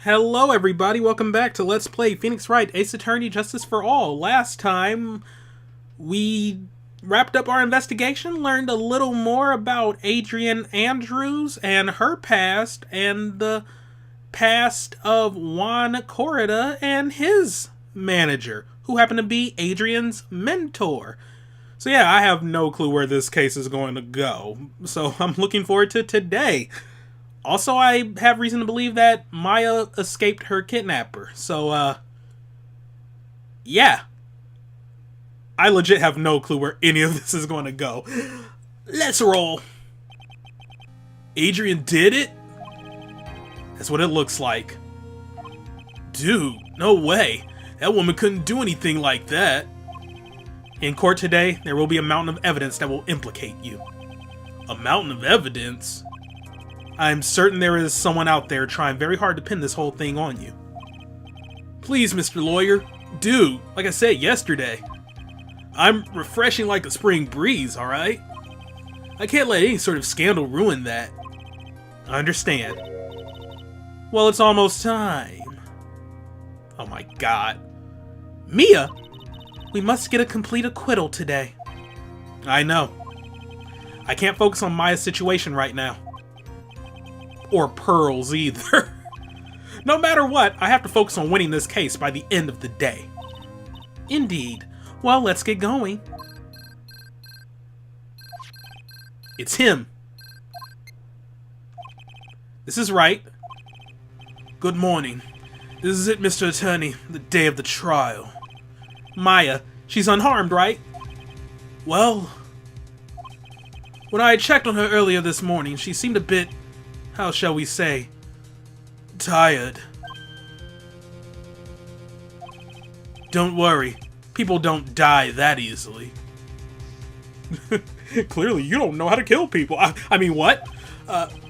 Hello everybody, welcome back to Let's Play Phoenix Wright, Ace Attorney Justice for All. Last time, we wrapped up our investigation, learned a little more about Adrian Andrews and her past, and the past of Juan Corrida and his manager, who happened to be Adrian's mentor. So yeah, I have no clue where this case is going to go, so I'm looking forward to today. Also, I have reason to believe that Maya escaped her kidnapper. So, yeah. I legit have no clue where any of this is going to go. Let's roll. Adrian did it? That's what it looks like. Dude, no way. That woman couldn't do anything like that. In court today, there will be a mountain of evidence that will implicate you. A mountain of evidence? I'm certain there is someone out there trying very hard to pin this whole thing on you. Please, Mr. Lawyer. Dude, like I said yesterday, I'm refreshing like a spring breeze, alright? I can't let any sort of scandal ruin that. I understand. Well, it's almost time. Oh my god. Mia! We must get a complete acquittal today. I know. I can't focus on Maya's situation right now. Or Pearl's either. No matter what, I have to focus on winning this case by the end of the day. Indeed. Well, let's get going. It's him. This is Wright. Good morning. This is it, Mr. Attorney, the day of the trial. Maya, she's unharmed, right? Well, when I checked on her earlier this morning, she seemed a bit, how shall we say, tired. Don't worry, people don't die that easily. Clearly, you don't know how to kill people. I mean, what?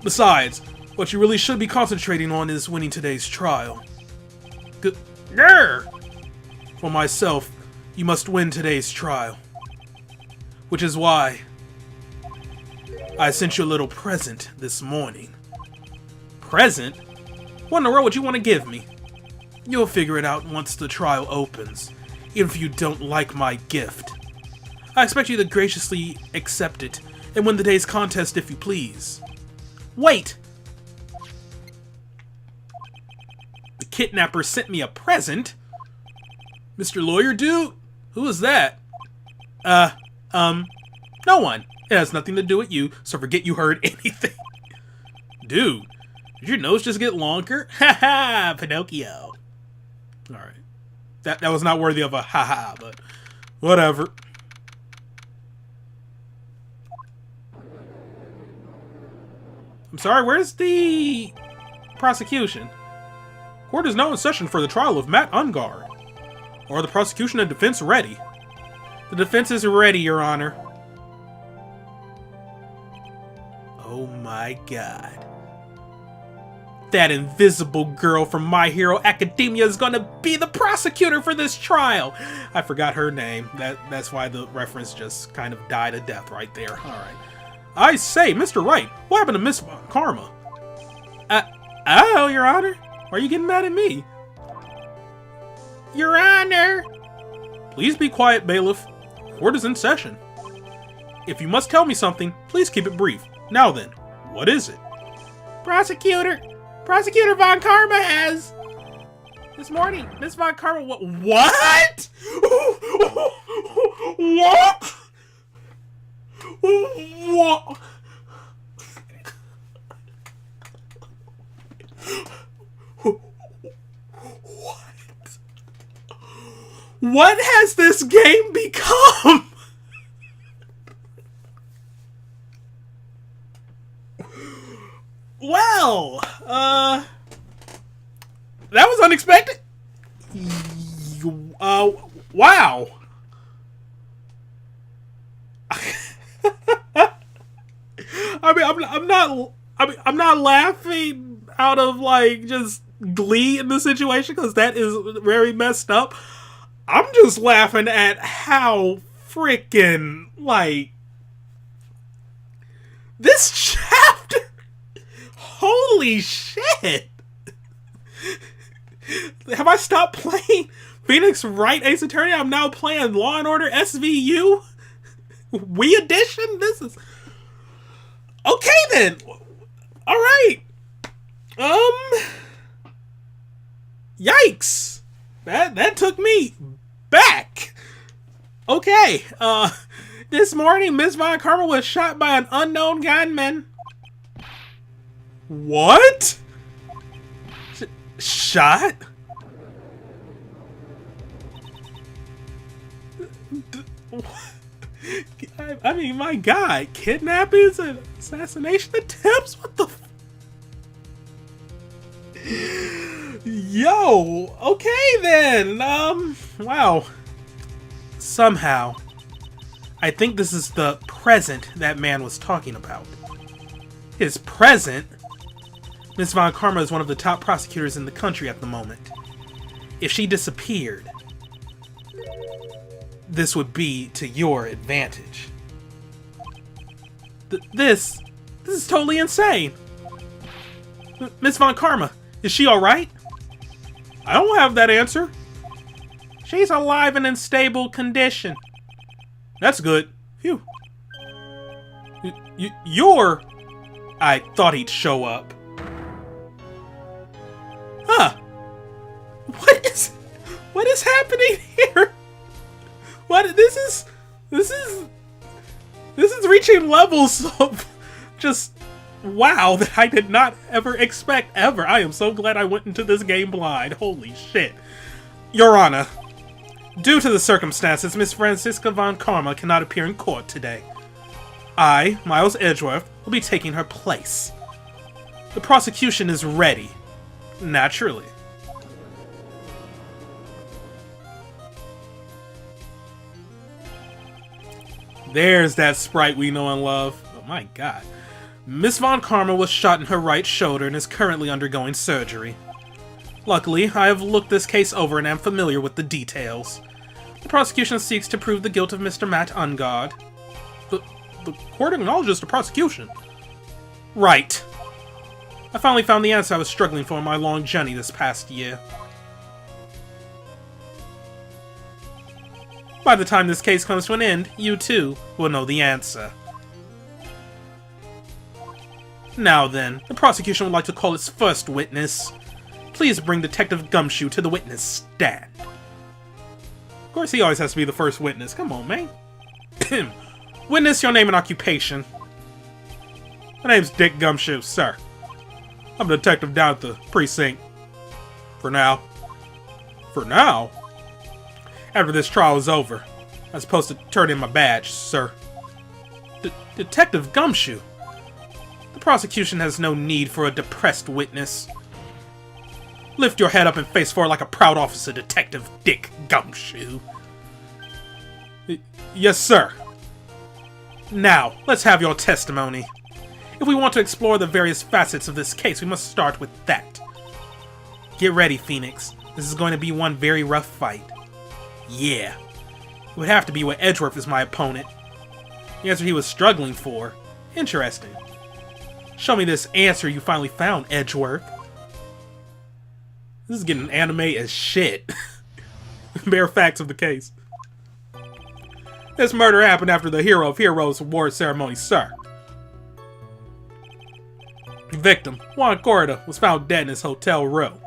Besides, what you really should be concentrating on is winning today's trial. Grr! For myself, you must win today's trial. Which is why I sent you a little present this morning. Present? What in the world would you want to give me? You'll figure it out once the trial opens, even if you don't like my gift. I expect you to graciously accept it, and win the day's contest if you please. Wait! The kidnapper sent me a present? Mr. Lawyer, dude? Who is that? No one. It has nothing to do with you, so forget you heard anything. Dude. Did your nose just get longer? Ha-ha! Pinocchio. Alright. That was not worthy of a ha-ha, but whatever. I'm sorry, where's the prosecution? Court is now in session for the trial of Matt Ungard. Are the prosecution and defense ready? The defense is ready, Your Honor. Oh my god. That invisible girl from My Hero Academia is gonna be the prosecutor for this trial! I forgot her name. That's why the reference just kind of died a death right there. Alright. I say, Mr. Wright, what happened to Miss Karma? Oh, Your Honor? Why are you getting mad at me? Your Honor! Please be quiet, bailiff. Court is in session. If you must tell me something, please keep it brief. Now then, what is it? Prosecutor Von Karma has... This morning, Miss Von Karma... What? What? What? What has this game become? Well, that was unexpected. Wow. I'm not laughing out of like just glee in the situation because that is very messed up. I'm just laughing at how freaking like this chapter. Holy shit. Have I stopped playing Phoenix Wright Ace Attorney? I'm now playing Law and Order SVU Wii Edition? This is... Okay then! Alright! Yikes! That took me back! Okay, this morning Miss Von Karma was shot by an unknown gunman. What? Shot? I mean, my God, kidnappings and assassination attempts? What the Yo, okay then, wow. Somehow, I think this is the present that man was talking about. His present? Miss Von Karma is one of the top prosecutors in the country at the moment. If she disappeared, this would be to your advantage. This is totally insane. Miss Von Karma, is she alright? I don't have that answer. She's alive and in stable condition. That's good. Phew. You're... I thought he'd show up. Huh. What is happening here? What this is reaching levels of just wow that I did not ever expect ever. I am so glad I went into this game blind. Holy shit. Your Honor, due to the circumstances, Miss Franziska Von Karma cannot appear in court today. I, Miles Edgeworth, will be taking her place. The prosecution is ready. Naturally. There's that sprite we know and love. Oh my God. Miss Von Karma was shot in her right shoulder and is currently undergoing surgery. Luckily, I have looked this case over and am familiar with the details. The prosecution seeks to prove the guilt of Mr. Matt Ungard. The court acknowledges the prosecution. Right. I finally found the answer I was struggling for in my long journey this past year. By the time this case comes to an end, you too will know the answer. Now then, the prosecution would like to call its first witness. Please bring Detective Gumshoe to the witness stand. Of course, he always has to be the first witness. Come on, man. Witness, your name and occupation. My name's Dick Gumshoe, sir. I'm a detective down at the precinct. For now. For now? After this trial is over, I'm supposed to turn in my badge, sir. Detective Gumshoe? The prosecution has no need for a depressed witness. Lift your head up and face forward like a proud officer, Detective Dick Gumshoe. Yes, sir. Now, let's have your testimony. If we want to explore the various facets of this case, we must start with that. Get ready, Phoenix. This is going to be one very rough fight. Yeah. It would have to be where Edgeworth is my opponent. The answer he was struggling for. Interesting. Show me this answer you finally found, Edgeworth. This is getting anime as shit. Bare facts of the case. This murder happened after the Hero of Heroes award ceremony, sir. The victim, Juan Corda, was found dead in his hotel room.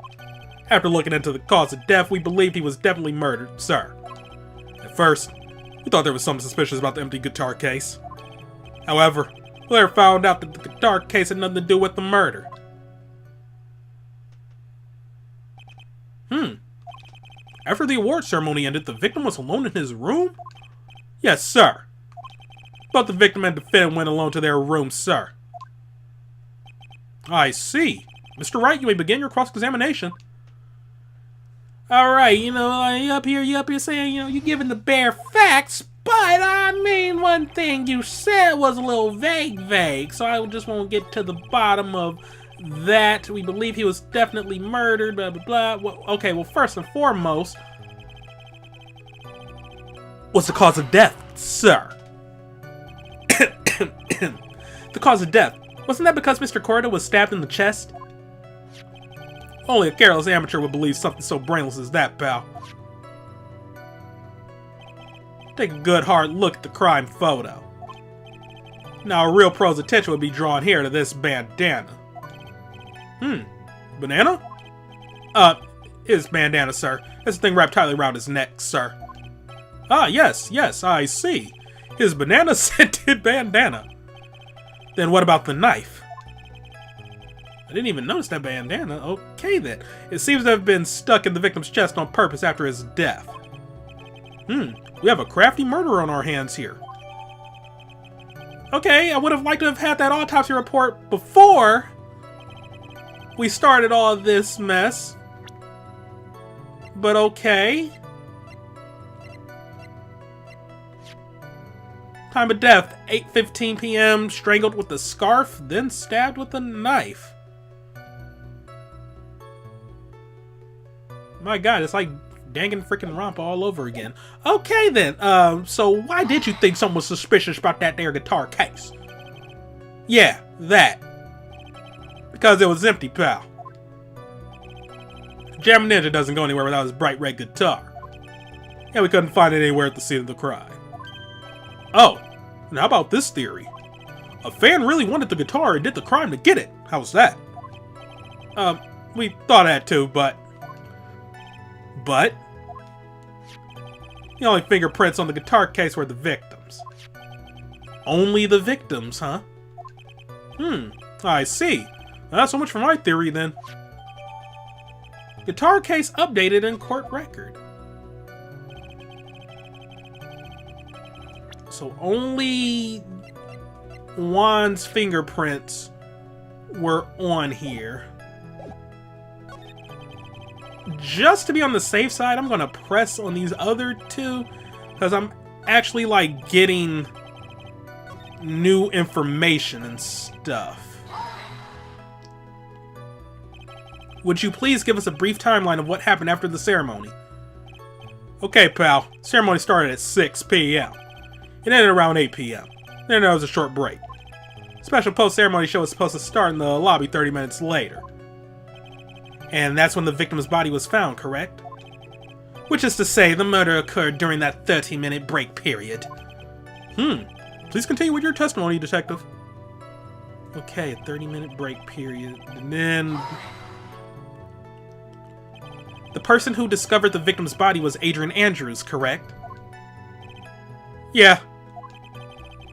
After looking into the cause of death, we believed he was definitely murdered, sir. At first, we thought there was something suspicious about the empty guitar case. However, we later found out that the guitar case had nothing to do with the murder. After the award ceremony ended, the victim was alone in his room? Yes, sir. Both the victim and defendant went alone to their room, sir. I see. Mr. Wright, you may begin your cross-examination. Alright, you up here saying, you're giving the bare facts, but I mean, one thing you said was a little vague, so I just want to get to the bottom of that. We believe he was definitely murdered, blah, blah, blah. Well, okay, well, first and foremost, what's the cause of death, sir? The cause of death. Wasn't that because Mr. Corda was stabbed in the chest? Only a careless amateur would believe something so brainless as that, pal. Take a good hard look at the crime photo. Now a real pro's attention would be drawn here to this bandana. Banana? His bandana, sir. It's the thing wrapped tightly around his neck, sir. Ah, yes, I see. His banana-scented bandana. Then what about the knife? I didn't even notice that bandana. Okay, then. It seems to have been stuck in the victim's chest on purpose after his death. We have a crafty murderer on our hands here. Okay, I would have liked to have had that autopsy report before we started all this mess. But okay. Time of death, 8:15 p.m., strangled with a scarf, then stabbed with a knife. My god, it's like Danganronpa all over again. Okay then, so why did you think someone was suspicious about that there guitar case? Yeah, that. Because it was empty, pal. Jam Ninja doesn't go anywhere without his bright red guitar. Yeah, we couldn't find it anywhere at the scene of the crime. Oh, and how about this theory? A fan really wanted the guitar and did the crime to get it. How's that? We thought that too, but... The only fingerprints on the guitar case were the victims. Only the victims, huh? I see. Not so much for my theory, then. Guitar case updated in court record. So only Juan's fingerprints were on here. Just to be on the safe side, I'm gonna press on these other two because I'm actually like getting new information and stuff. Would you please give us a brief timeline of what happened after the ceremony? Okay, pal. Ceremony started at 6 p.m. It ended around 8 p.m. Then there was a short break. Special post-ceremony show was supposed to start in the lobby 30 minutes later. And that's when the victim's body was found, correct? Which is to say, the murder occurred during that 30-minute break period. Please continue with your testimony, detective. Okay, a 30-minute break period. And then... The person who discovered the victim's body was Adrian Andrews, correct? Yeah.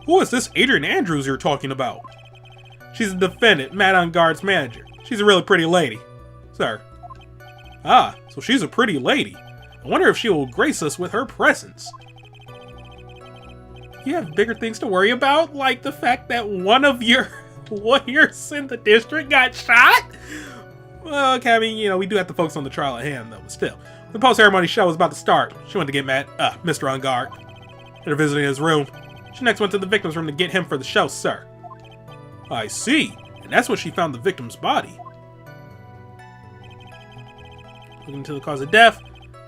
Who is this Adrian Andrews you're talking about? She's the defendant, Madame Guard's manager. She's a really pretty lady. Sir. Ah, so she's a pretty lady. I wonder if she will grace us with her presence. You have bigger things to worry about, like the fact that one of your lawyers in the district got shot? Well, okay, I mean, you know, we do have to focus on the trial at hand, though, but still. The post-ceremony show was about to start. She went to get Mr. On Guard. After visiting his room, she next went to the victim's room to get him for the show, sir. I see. And that's when she found the victim's body. Looking into the cause of death,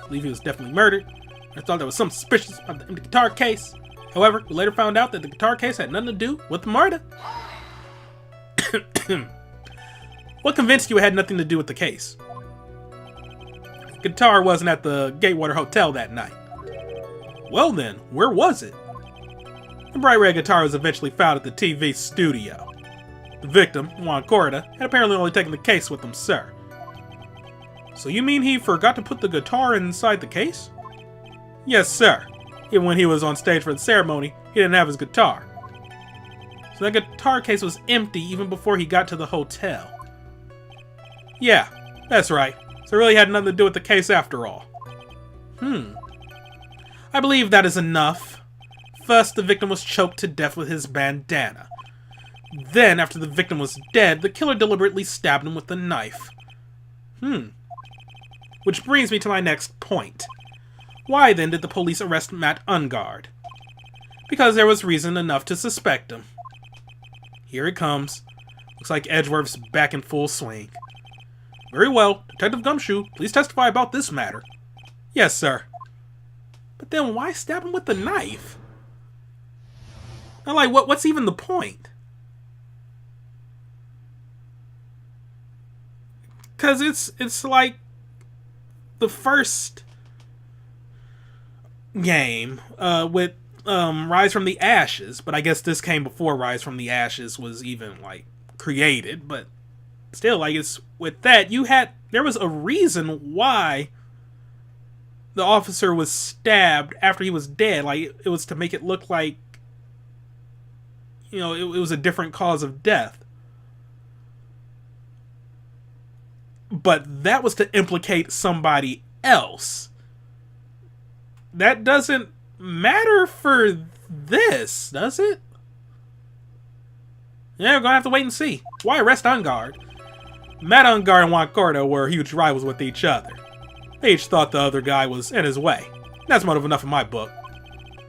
I believe he was definitely murdered. I thought there was something suspicious about the guitar case. However, we later found out that the guitar case had nothing to do with the murder. What convinced you it had nothing to do with the case? The guitar wasn't at the Gatewater Hotel that night. Well then, where was it? The bright red guitar was eventually found at the TV studio. The victim, Juan Corda, had apparently only taken the case with him, sir. So you mean he forgot to put the guitar inside the case? Yes, sir. Even when he was on stage for the ceremony, he didn't have his guitar. So that guitar case was empty even before he got to the hotel. Yeah, that's right. So it really had nothing to do with the case after all. I believe that is enough. First, the victim was choked to death with his bandana. Then, after the victim was dead, the killer deliberately stabbed him with a knife. Which brings me to my next point. Why then did the police arrest Matt Ungard? Because there was reason enough to suspect him. Here it comes. Looks like Edgeworth's back in full swing. Very well, Detective Gumshoe, please testify about this matter. Yes, sir. But then why stab him with the knife? Now, like, what's even the point? Because it's like the first game with Rise from the Ashes, but I guess this came before Rise from the Ashes was even like created. But still, like, it's with that there was a reason why the officer was stabbed after he was dead. Like, it was to make it look like, it was a different cause of death. But that was to implicate somebody else. That doesn't matter for this, does it? Yeah, we're gonna have to wait and see. Why arrest Ungard? Matt Ungard and Juan Cordo were huge rivals with each other. They each thought the other guy was in his way. That's motive enough in my book.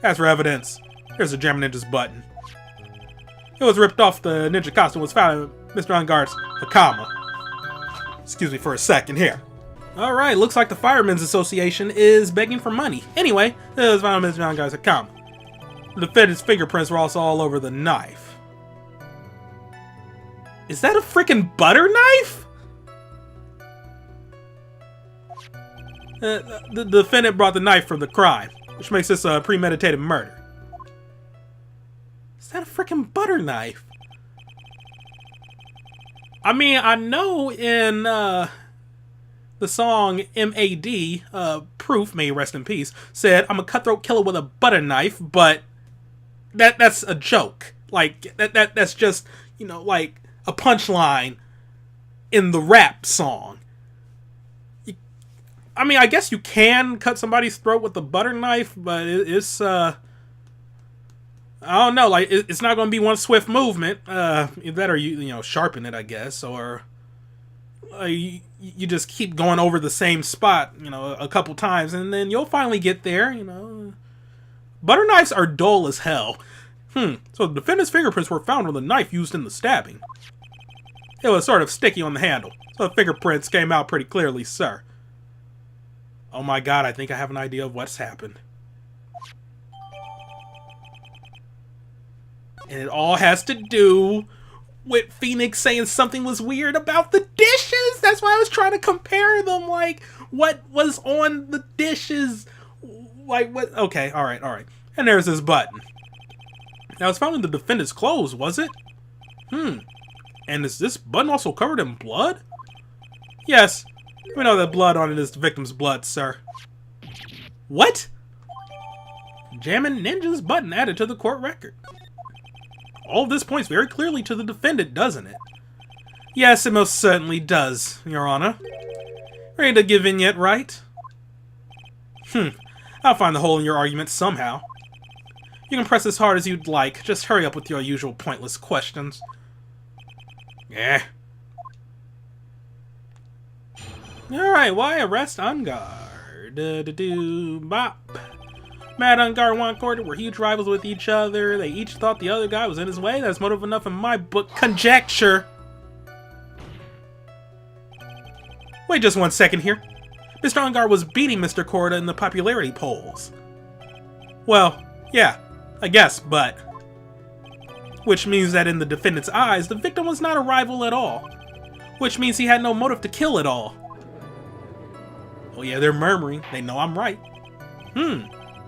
As for evidence, here's the German Ninja's button. It was ripped off the ninja costume was found in Mr. Ungard's Hakama. Excuse me for a second here. Alright, looks like the Firemen's Association is begging for money. Anyway, it was found in Mr. Ungard's Hakama. The defendant's fingerprints were also all over the knife. Is that a freaking butter knife? The defendant brought the knife for the crime, which makes this a premeditated murder. Is that a freaking butter knife? I mean, I know in the song M.A.D., Proof, may he rest in peace, said, I'm a cutthroat killer with a butter knife, but that's a joke. Like, that's just, like a punchline in the rap song. I mean, I guess you can cut somebody's throat with a butter knife, but it's, I don't know, like, it's not going to be one swift movement. That or you sharpen it, I guess, or you just keep going over the same spot, a couple times, and then you'll finally get there, Butter knives are dull as hell. So the defendant's fingerprints were found on the knife used in the stabbing. It was sort of sticky on the handle, so the fingerprints came out pretty clearly, sir. Oh my god, I think I have an idea of what's happened. And it all has to do with Phoenix saying something was weird about the dishes. That's why I was trying to compare them. Like, what was on the dishes? Like, what? Okay, alright. And there's this button. Now, it's found in the defendant's clothes, was it? And is this button also covered in blood? Yes. We know that blood on it is the victim's blood, sir. What? Jammin' Ninja's button added to the court record. All of this points very clearly to the defendant, doesn't it? Yes, it most certainly does, Your Honor. Ready to give in yet, Wright? I'll find the hole in your argument somehow. You can press as hard as you'd like. Just hurry up with your usual pointless questions. Yeah. Alright, why arrest Ungard? Bop. Matt Ungard and Juan Cordo were huge rivals with each other. They each thought the other guy was in his way. That's motive enough in my book. Conjecture. Wait just 1 second here. Mr. Ungard was beating Mr. Cordo in the popularity polls. Well, yeah, I guess, but... Which means that in the defendant's eyes, the victim was not a rival at all. Which means he had no motive to kill at all. Oh yeah, they're murmuring. They know I'm right.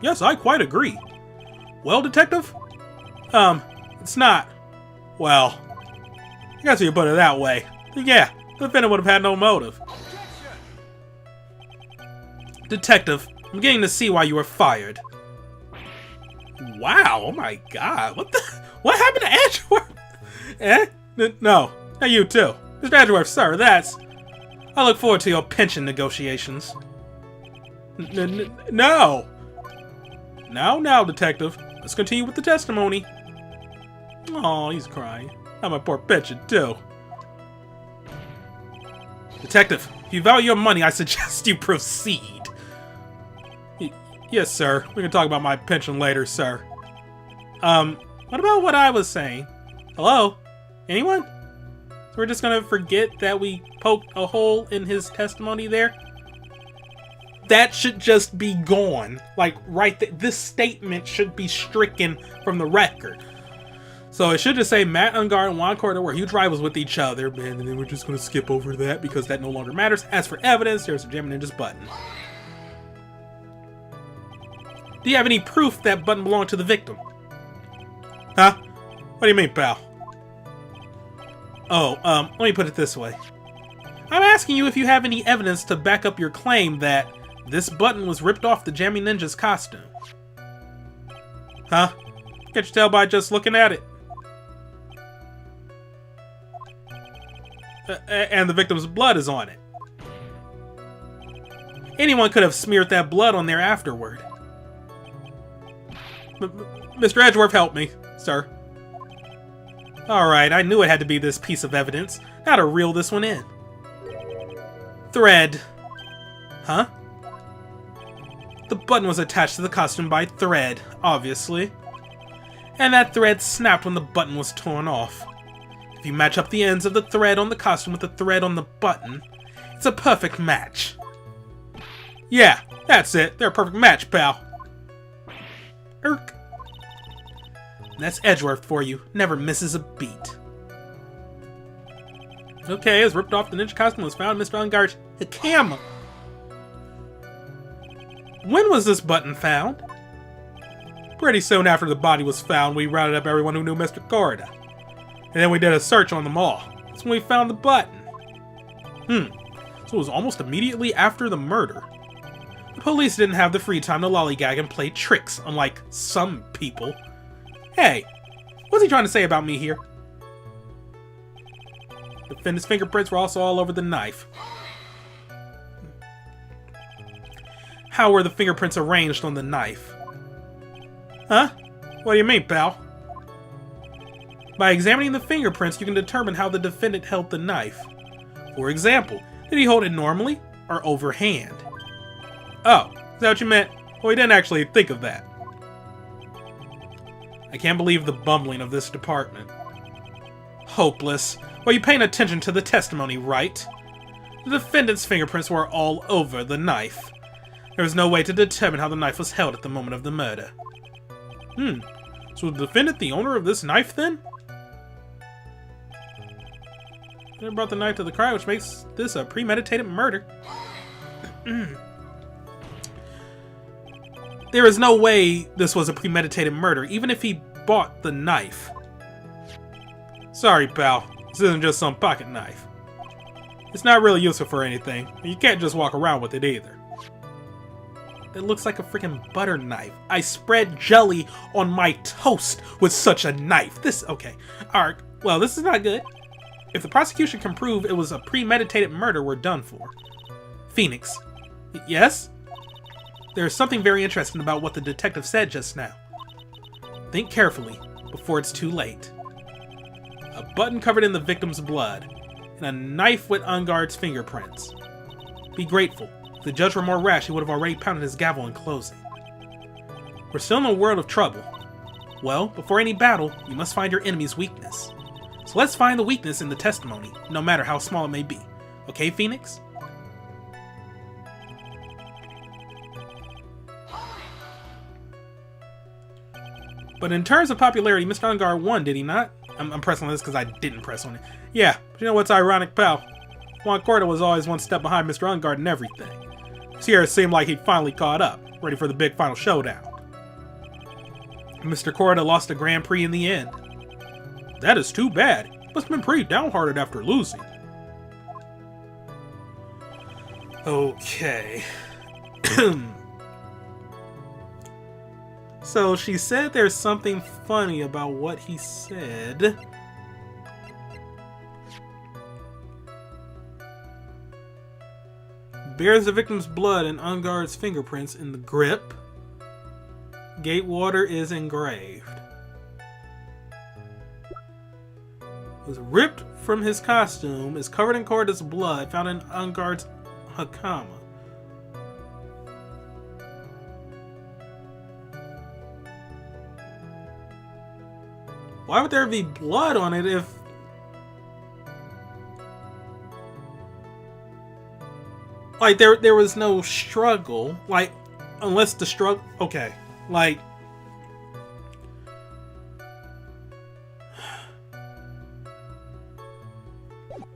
Yes, I quite agree. Well, detective? It's not. Well, I guess you put it that way. Yeah, the defendant would have had no motive. Detective, I'm getting to see why you were fired. Wow, oh my god, what happened to Edgeworth? No, not you too. Mr. Edgeworth, sir, I look forward to your pension negotiations. No! Now, detective. Let's continue with the testimony. Oh, he's crying. Not my poor pension, too. Detective, if you value your money, I suggest you proceed. Yes, sir. We can talk about my pension later, sir. What about what I was saying? Hello? Anyone? So we're just gonna forget that we poked a hole in his testimony there? That should just be gone. Like, right there. This statement should be stricken from the record. So it should just say Matt Ungar and Juan Corda were huge rivals with each other, and then we're just going to skip over that because that no longer matters. As for evidence, there's a Jamming Ninja's button. Do you have any proof that button belonged to the victim? Huh? What do you mean, pal? Oh, let me put it this way. I'm asking you if you have any evidence to back up your claim that this button was ripped off the Jamming Ninja's costume. Huh? Can't you tell by just looking at it? And the victim's blood is on it. Anyone could have smeared that blood on there afterward. Mr. Edgeworth, help me, sir. Alright, I knew it had to be this piece of evidence. Now to reel this one in. Thread. Huh? The button was attached to the costume by thread, obviously. And that thread snapped when the button was torn off. If you match up the ends of the thread on the costume with the thread on the button, it's a perfect match. Yeah, that's it. They're a perfect match, pal. Irk. That's Edgeworth for you. Never misses a beat. Okay, as ripped off the ninja costume was found in Mr. Ungar's camera. When was this button found? Pretty soon after the body was found, we rounded up everyone who knew Mr. Corda. And then we did a search on them all. That's when we found the button. So it was almost immediately after the murder. The police didn't have the free time to lollygag and play tricks, unlike some people. Hey, what's he trying to say about me here? The defendant's fingerprints were also all over the knife. How were the fingerprints arranged on the knife? Huh? What do you mean, pal? By examining the fingerprints, you can determine how the defendant held the knife. For example, did he hold it normally or overhand? Oh, is that what you meant? Well, we didn't actually think of that. I can't believe the bumbling of this department. Hopeless. Well, you paying attention to the testimony, right? The defendant's fingerprints were all over the knife. There was no way to determine how the knife was held at the moment of the murder. So the defendant the owner of this knife, then? They brought the knife to the crime, which makes this a premeditated murder. There is no way this was a premeditated murder, even if he bought the knife. Sorry, pal. This isn't just some pocket knife. It's not really useful for anything, and you can't just walk around with it either. It looks like a freaking butter knife. I spread jelly on my toast with such a knife. Okay. Alright, well, this is not good. If the prosecution can prove it was a premeditated murder, we're done for. Phoenix. Yes? There's something very interesting about what the detective said just now. Think carefully before it's too late. A button covered in the victim's blood, and a knife with Ungar's fingerprints. Be grateful. If the judge were more rash, he would have already pounded his gavel in closing. We're still in a world of trouble. Well, before any battle, you must find your enemy's weakness. So let's find the weakness in the testimony, no matter how small it may be. Okay, Phoenix? But in terms of popularity, Mr. Ungar won, did he not? I'm pressing on this because I didn't press on it. Yeah, but you know what's ironic, pal? Juan Corda was always one step behind Mr. Ungar and everything. This year it seemed like he'd finally caught up, ready for the big final showdown. Mr. Corda lost the Grand Prix in the end. That is too bad. Must have been pretty downhearted after losing. Okay. So she said there's something funny about what he said. Bears the victim's blood and Ungar's fingerprints in the grip. Gatewater is engraved. Was ripped from his costume, is covered in Corda's blood, found in Ungar's hakama. Why would there be blood on it if... Like, there was no struggle. Like, unless the struggle... Okay. Like...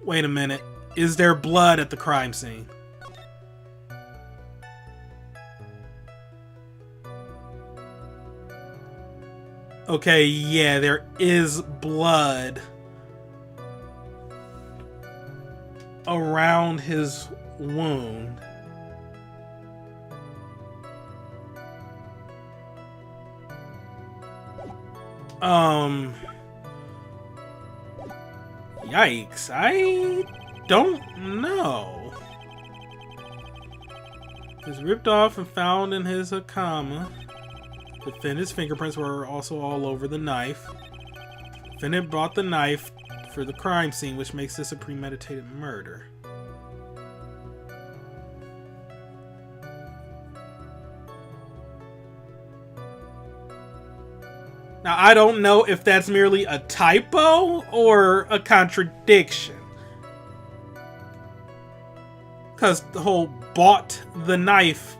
Wait a minute. Is there blood at the crime scene? Okay, yeah, there is blood around his wound. Yikes, I don't know. It was ripped off and found in his Hakama. Defendant's fingerprints were also all over the knife. Defendant bought the knife for the crime scene, which makes this a premeditated murder. Now, I don't know if that's merely a typo or a contradiction. Because the whole bought the knife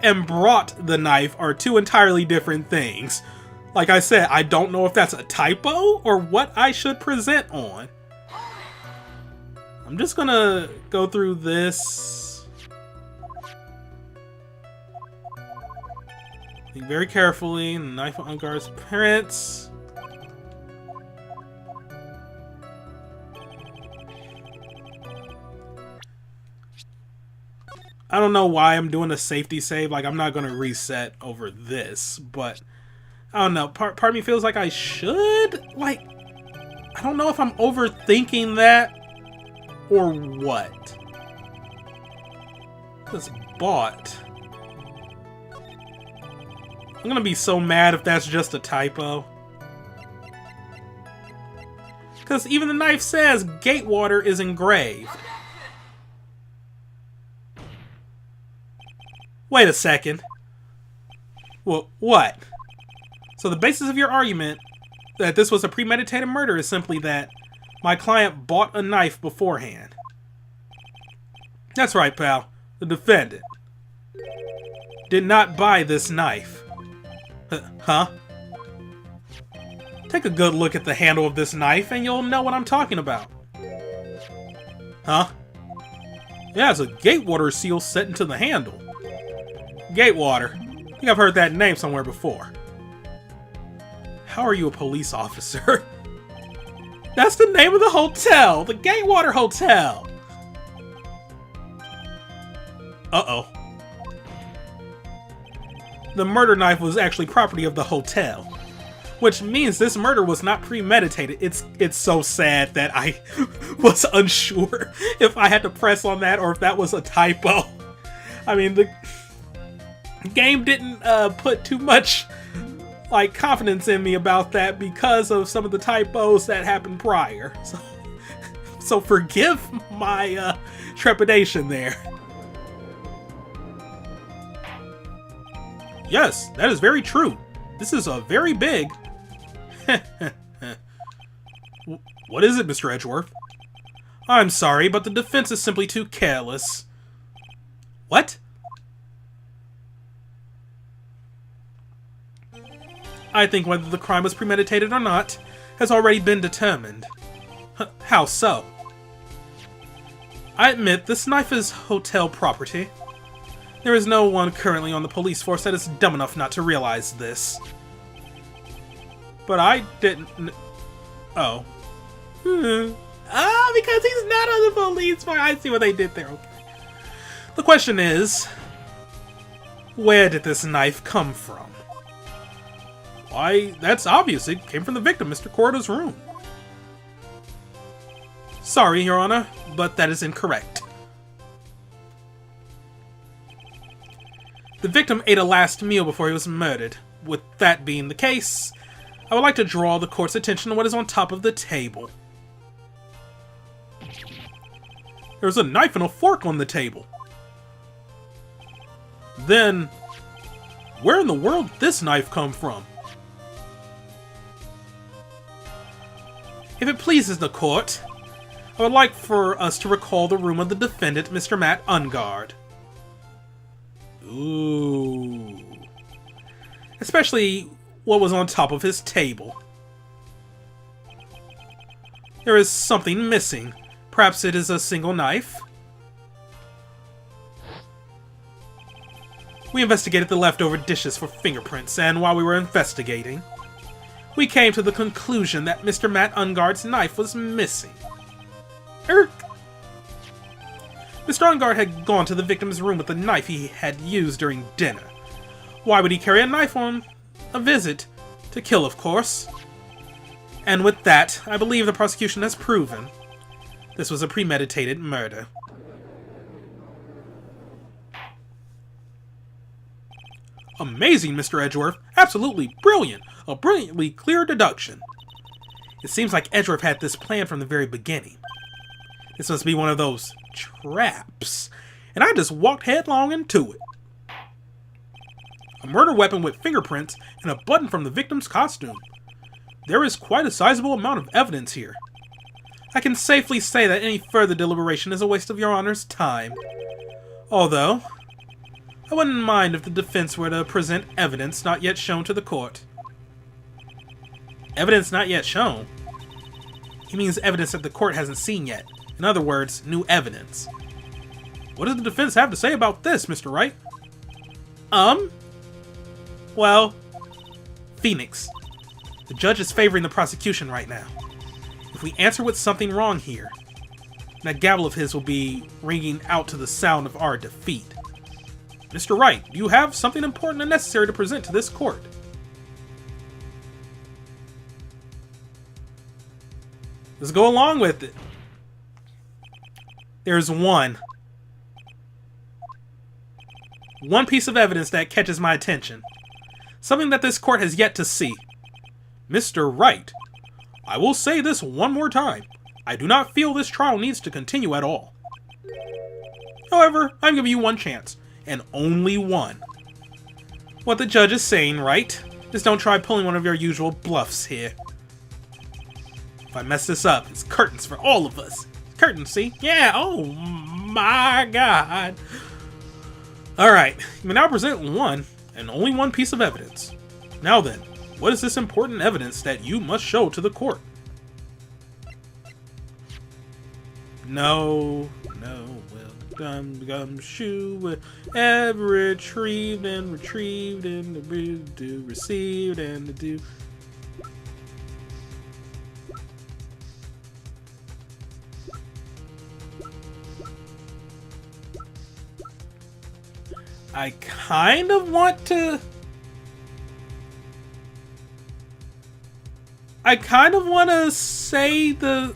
and brought the knife are two entirely different things. Like I said, I don't know if that's a typo or what I should present on. I'm just gonna go through this. Think very carefully. Knife on guard's parents. I don't know why I'm doing a safety save. Like, I'm not going to reset over this, but I don't know. Part of me feels like I should. Like, I don't know if I'm overthinking that or what. This bought. I'm going to be so mad if that's just a typo. Because even the knife says Gatewater is engraved. Wait a second. Well, what? So the basis of your argument that this was a premeditated murder is simply that my client bought a knife beforehand. That's right, pal. The defendant did not buy this knife. Huh? Take a good look at the handle of this knife and you'll know what I'm talking about. Huh? Yeah, it's a Gatewater seal set into the handle. Gatewater. I think I've heard that name somewhere before. How are you a police officer? That's the name of the hotel! The Gatewater Hotel! Uh-oh. The murder knife was actually property of the hotel. Which means this murder was not premeditated. It's so sad that I was unsure if I had to press on that or if that was a typo. I mean, the game didn't put too much like confidence in me about that because of some of the typos that happened prior. So forgive my trepidation there. Yes, that is very true. This is a very big... What is it, Mr. Edgeworth? I'm sorry, but the defense is simply too careless. What? I think whether the crime was premeditated or not has already been determined. How so? I admit this knife is hotel property. There is no one currently on the police force that is dumb enough not to realize this. But I didn't... Oh. Because he's not on the police force. I see what they did there. Okay. The question is, where did this knife come from? Why, that's obvious. It came from the victim, Mr. Cordo's room. Sorry, Your Honor, but that is incorrect. The victim ate a last meal before he was murdered. With that being the case, I would like to draw the court's attention to what is on top of the table. There's a knife and a fork on the table. Then, where in the world did this knife come from? If it pleases the court, I would like for us to recall the room of the defendant, Mr. Matt Ungard. Ooh. Especially what was on top of his table. There is something missing. Perhaps it is a single knife? We investigated the leftover dishes for fingerprints, and while we were investigating, we came to the conclusion that Mr. Matt Ungard's knife was missing. Mr. Ungard had gone to the victim's room with the knife he had used during dinner. Why would he carry a knife on a visit? To kill, of course. And with that, I believe the prosecution has proven this was a premeditated murder. Amazing, Mr. Edgeworth. Absolutely brilliant. A brilliantly clear deduction. It seems like Edgeworth had this plan from the very beginning. This must be one of those traps. And I just walked headlong into it. A murder weapon with fingerprints and a button from the victim's costume. There is quite a sizable amount of evidence here. I can safely say that any further deliberation is a waste of your Honor's time. Although, I wouldn't mind if the defense were to present evidence not yet shown to the court. Evidence not yet shown? He means evidence that the court hasn't seen yet. In other words, new evidence. What does the defense have to say about this, Mr. Wright? Well, Phoenix. The judge is favoring the prosecution right now. If we answer with something wrong here, that gavel of his will be ringing out to the sound of our defeat. Mr. Wright, do you have something important and necessary to present to this court? Let's go along with it. There's one piece of evidence that catches my attention. Something that this court has yet to see. Mr. Wright, I will say this one more time. I do not feel this trial needs to continue at all. However, I'm giving you one chance, and only one. What the judge is saying, right? Just don't try pulling one of your usual bluffs here. If I mess this up, it's curtains for all of us. Curtains, see? Yeah, oh my god. Alright, you may now present one, and only one piece of evidence. Now then, what is this important evidence that you must show to the court? No, well, Gumshoe have retrieved and received and do. I kind of want to say the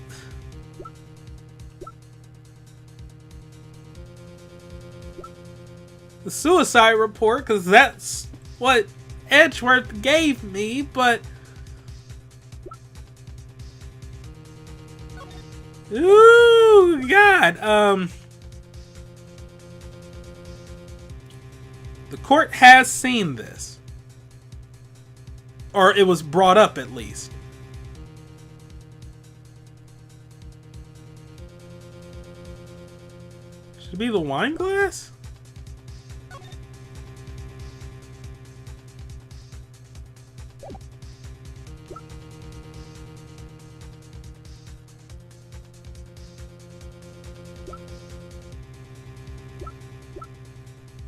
suicide report, because that's what Edgeworth gave me, but ooh, God, the court has seen this, or it was brought up at least. Should it be the wine glass?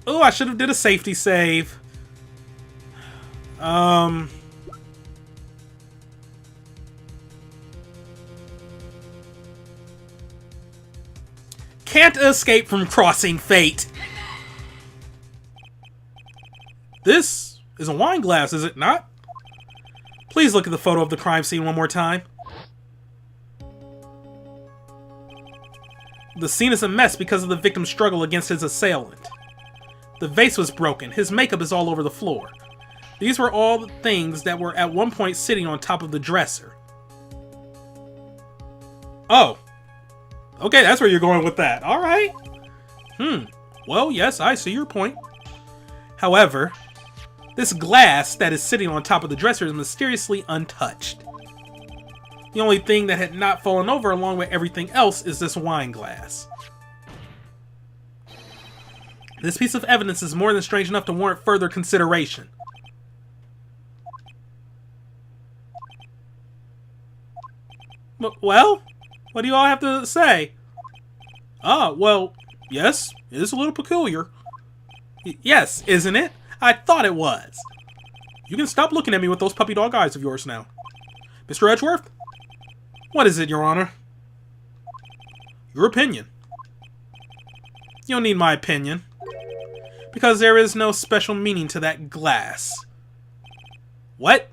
Oh, I should have did a safety save. Can't escape from crossing fate. This is a wine glass, is it not? Please look at the photo of the crime scene one more time. The scene is a mess because of the victim's struggle against his assailant. The vase was broken. His makeup is all over the floor. These were all the things that were at one point sitting on top of the dresser. Oh. Okay, that's where you're going with that. Alright. Well, yes, I see your point. However, this glass that is sitting on top of the dresser is mysteriously untouched. The only thing that had not fallen over along with everything else is this wine glass. This piece of evidence is more than strange enough to warrant further consideration. Well, What do you all have to say? Ah, well, yes, it is a little peculiar. Yes, isn't it? I thought it was. You can stop looking at me with those puppy dog eyes of yours now. Mr. Edgeworth? What is it, Your Honor? Your opinion. You don't need my opinion. Because there is no special meaning to that glass. What?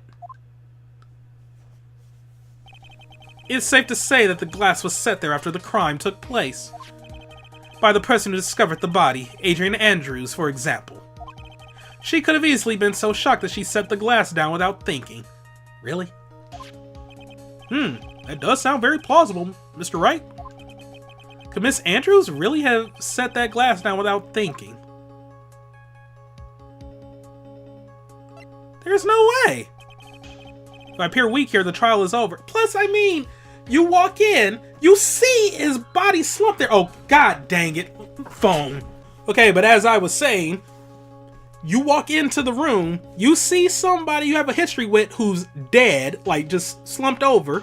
It's safe to say that the glass was set there after the crime took place. By the person who discovered the body, Adrian Andrews, for example. She could have easily been so shocked that she set the glass down without thinking. Really? That does sound very plausible, Mr. Wright. Could Miss Andrews really have set that glass down without thinking? There's no way! If I appear weak here, the trial is over. Plus, I mean, you walk in, you see his body slumped there. Oh, god dang it. Phone. Okay, but as I was saying, you walk into the room, you see somebody you have a history with who's dead, like just slumped over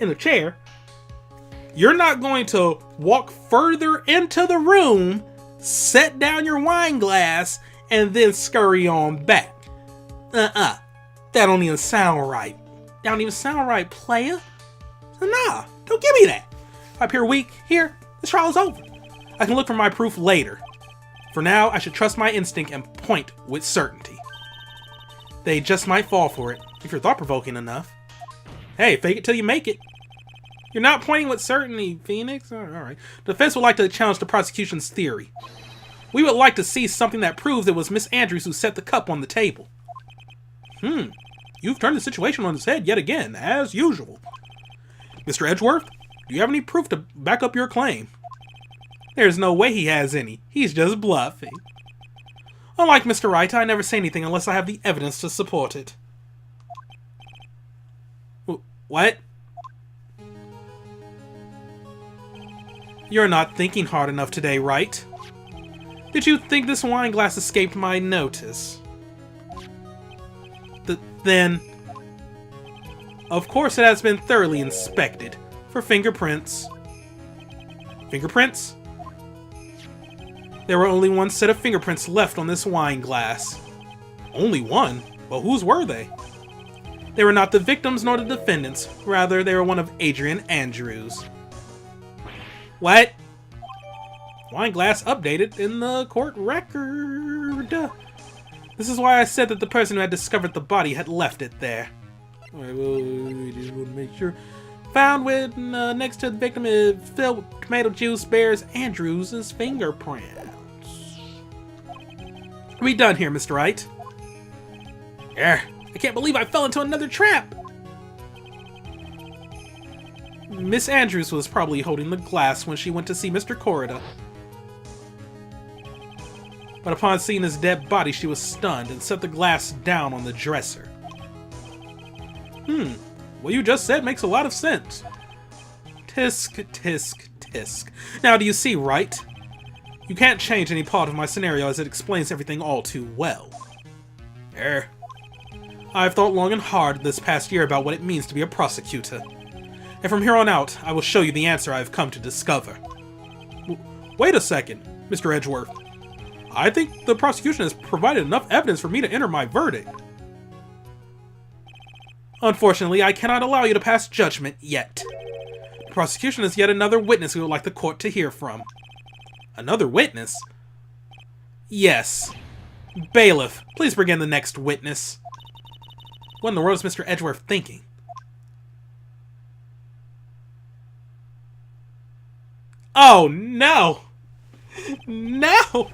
in a chair. You're not going to walk further into the room, set down your wine glass, and then scurry on back. That don't even sound right. That don't even sound right, player. Nah, don't give me that. If I appear weak here, this trial is over. I can look for my proof later. For now, I should trust my instinct and point with certainty. They just might fall for it, if you're thought-provoking enough. Hey, fake it till you make it. You're not pointing with certainty, Phoenix? Alright. The defense would like to challenge the prosecution's theory. We would like to see something that proves it was Miss Andrews who set the cup on the table. You've turned the situation on its head yet again, as usual. Mr. Edgeworth, do you have any proof to back up your claim? There's no way he has any. He's just bluffing. Unlike Mr. Wright, I never say anything unless I have the evidence to support it. What? You're not thinking hard enough today, Wright. Did you think this wine glass escaped my notice? Then, of course it has been thoroughly inspected for fingerprints. Fingerprints? There were only one set of fingerprints left on this wine glass. Only one? Well, whose were they? They were not the victims nor the defendants. Rather, they were one of Adrian Andrews. What? Wine glass updated in the court record. This is why I said that the person who had discovered the body had left it there. Alright, well, we just want to make sure. Found with next to the victim is filled with tomato juice bears Andrews' fingerprints. Are we done here, Mr. Wright? I can't believe I fell into another trap! Miss Andrews was probably holding the glass when she went to see Mr. Corrida. But upon seeing his dead body, she was stunned and set the glass down on the dresser. What you just said makes a lot of sense. Tisk, tisk, tisk. Now, do you see, Wright? You can't change any part of my scenario as it explains everything all too well. I've thought long and hard this past year about what it means to be a prosecutor. And from here on out, I will show you the answer I've come to discover. Wait a second, Mr. Edgeworth. I think the prosecution has provided enough evidence for me to enter my verdict. Unfortunately, I cannot allow you to pass judgment yet. The prosecution has yet another witness we would like the court to hear from. Another witness? Yes. Bailiff, please bring in the next witness. What in the world is Mr. Edgeworth thinking? Oh, no! No!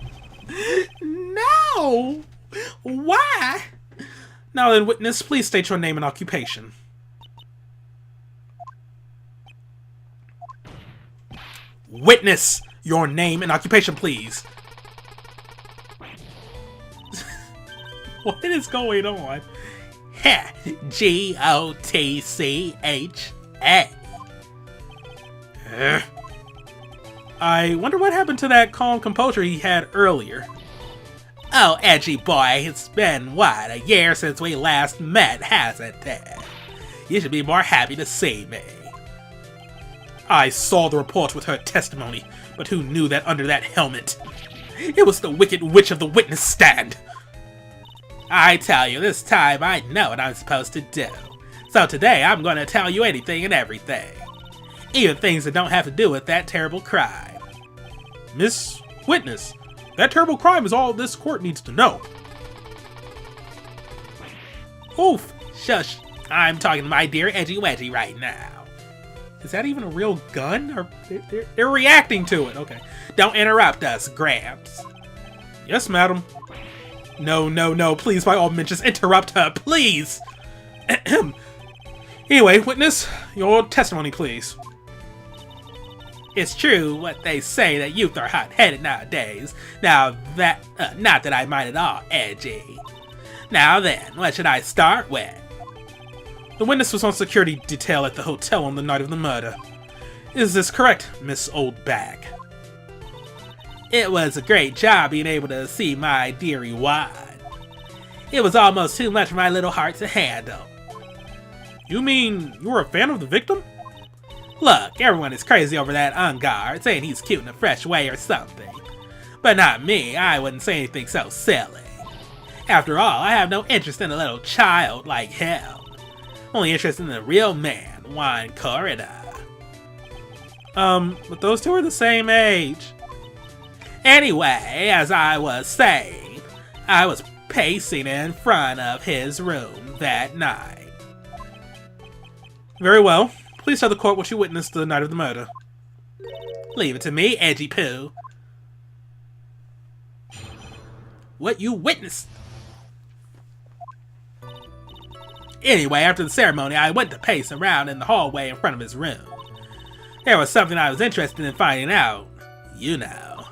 No! Why? Now then, witness, please state your name and occupation. Witness, your name and occupation, please. What is going on? Ha! G-O-T-C-H-A. I wonder what happened to that calm composure he had earlier. Oh, edgy boy, it's been, what, a year since we last met, hasn't it? You should be more happy to see me. I saw the report with her testimony, but who knew that under that helmet? It was the Wicked Witch of the witness stand! I tell you, this time I know what I'm supposed to do. So today I'm going to tell you anything and everything. Even things that don't have to do with that terrible crime. Miss Witness, that terrible crime is all this court needs to know. Oof! Shush! I'm talking to my dear Edgy Wedgie right now. Is that even a real gun? Or they're reacting to it. Okay. Don't interrupt us, Gramps. Yes, madam. No. Please, by all means, just interrupt her, please! Anyway, witness, your testimony, please. It's true what they say that youth are hot-headed nowadays. Now that, not that I mind at all, Edgy. Now then, what should I start with? The witness was on security detail at the hotel on the night of the murder. Is this correct, Miss Oldbag? It was a great job being able to see my dearie wide. It was almost too much for my little heart to handle. You mean you were a fan of the victim? Look, everyone is crazy over that Ungard, saying he's cute in a fresh way or something. But not me, I wouldn't say anything so silly. After all, I have no interest in a little child like him. Only interested in a real man, Juan Corrida. But those two are the same age. Anyway, as I was saying, I was pacing in front of his room that night. Very well. Please tell the court what you witnessed the night of the murder. Leave it to me, Edgy Poo. What you witnessed? Anyway, after the ceremony, I went to pace around in the hallway in front of his room. There was something I was interested in finding out. You know.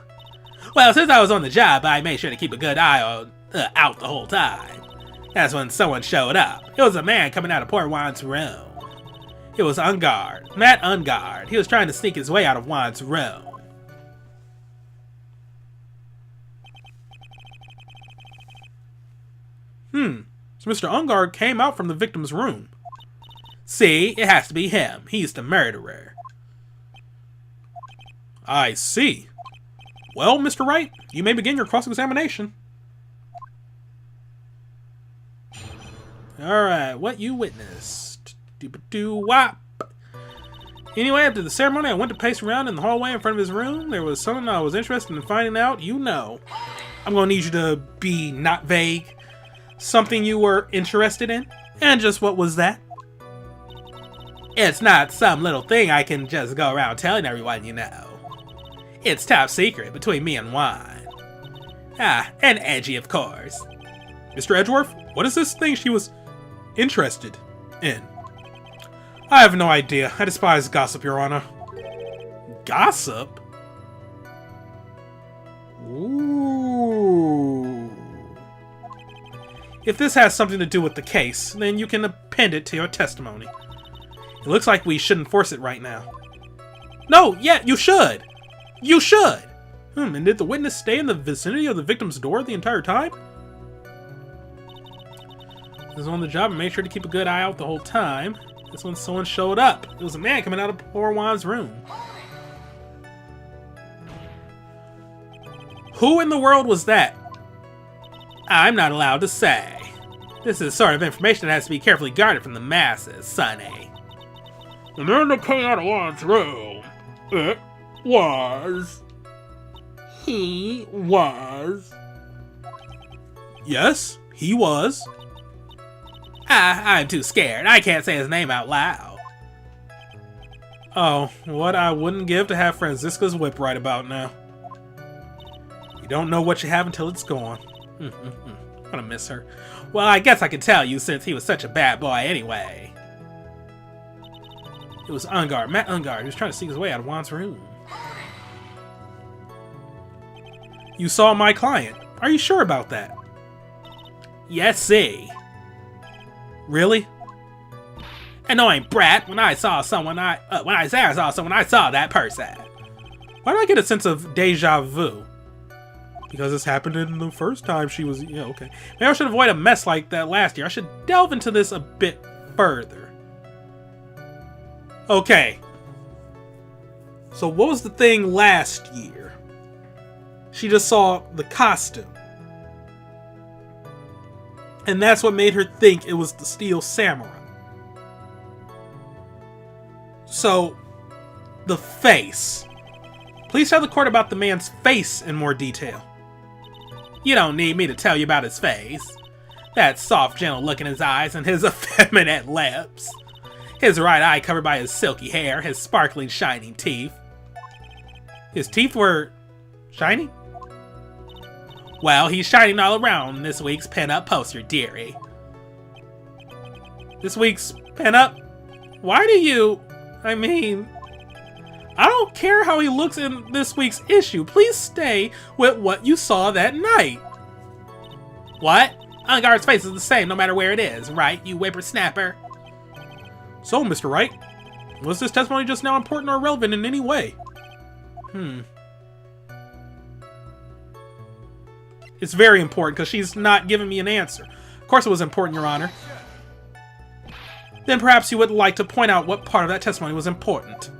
Well, since I was on the job, I made sure to keep a good eye out the whole time. That's when someone showed up. It was a man coming out of poor Juan's room. It was Ungard, Matt Ungard. He was trying to sneak his way out of Juan's room. So Mr. Ungard came out from the victim's room. See, it has to be him. He's the murderer. I see. Well, Mr. Wright, you may begin your cross-examination. Alright, what you witnessed? Do-ba-do-wop. Anyway, after the ceremony, I went to pace around in the hallway in front of his room. There was something I was interested in finding out. You know. I'm going to need you to be not vague. Something you were interested in? And just what was that? It's not some little thing I can just go around telling everyone, you know. It's top secret between me and Juan. Ah, and Edgy, of course. Mr. Edgeworth, what is this thing she was interested in? I have no idea. I despise gossip, Your Honor. Gossip? Ooh. If this has something to do with the case, then you can append it to your testimony. It looks like we shouldn't force it right now. No, yeah, you should! You should! And did the witness stay in the vicinity of the victim's door the entire time? He was on the job and made sure to keep a good eye out the whole time. That's when someone showed up. It was a man coming out of poor Juan's room. Who in the world was that? I'm not allowed to say. This is the sort of information that has to be carefully guarded from the masses, Sonny. The man that came out of Juan's room, it was... He was... Yes, he was. I'm too scared. I can't say his name out loud. Oh, what I wouldn't give to have Franziska's whip right about now. You don't know what you have until it's gone. I'm gonna miss her. Well, I guess I can tell you since he was such a bad boy anyway. It was Ungard, Matt Ungard, who was trying to sneak his way out of Juan's room. You saw my client. Are you sure about that? Yes, see. Really? Annoying brat, when I saw someone, I saw that person. Why do I get a sense of deja vu? Because this happened in the first time she was... Yeah, okay. Maybe I should avoid a mess like that last year. I should delve into this a bit further. Okay. So what was the thing last year? She just saw the costume. And that's what made her think it was the Steel Samurai. So, the face. Please tell the court about the man's face in more detail. You don't need me to tell you about his face. That soft, gentle look in his eyes and his effeminate lips. His right eye covered by his silky hair, his sparkling, shining teeth. His teeth were shiny? Well, he's shining all around this week's pin-up poster, dearie. This week's pin-up? Why do you... I mean... I don't care how he looks in this week's issue. Please stay with what you saw that night. What? Unguard's face is the same no matter where it is, right, you whippersnapper? So, Mr. Wright, was this testimony just now important or relevant in any way? It's very important because she's not giving me an answer. Of course it was important, Your Honor. Then perhaps you would like to point out what part of that testimony was important.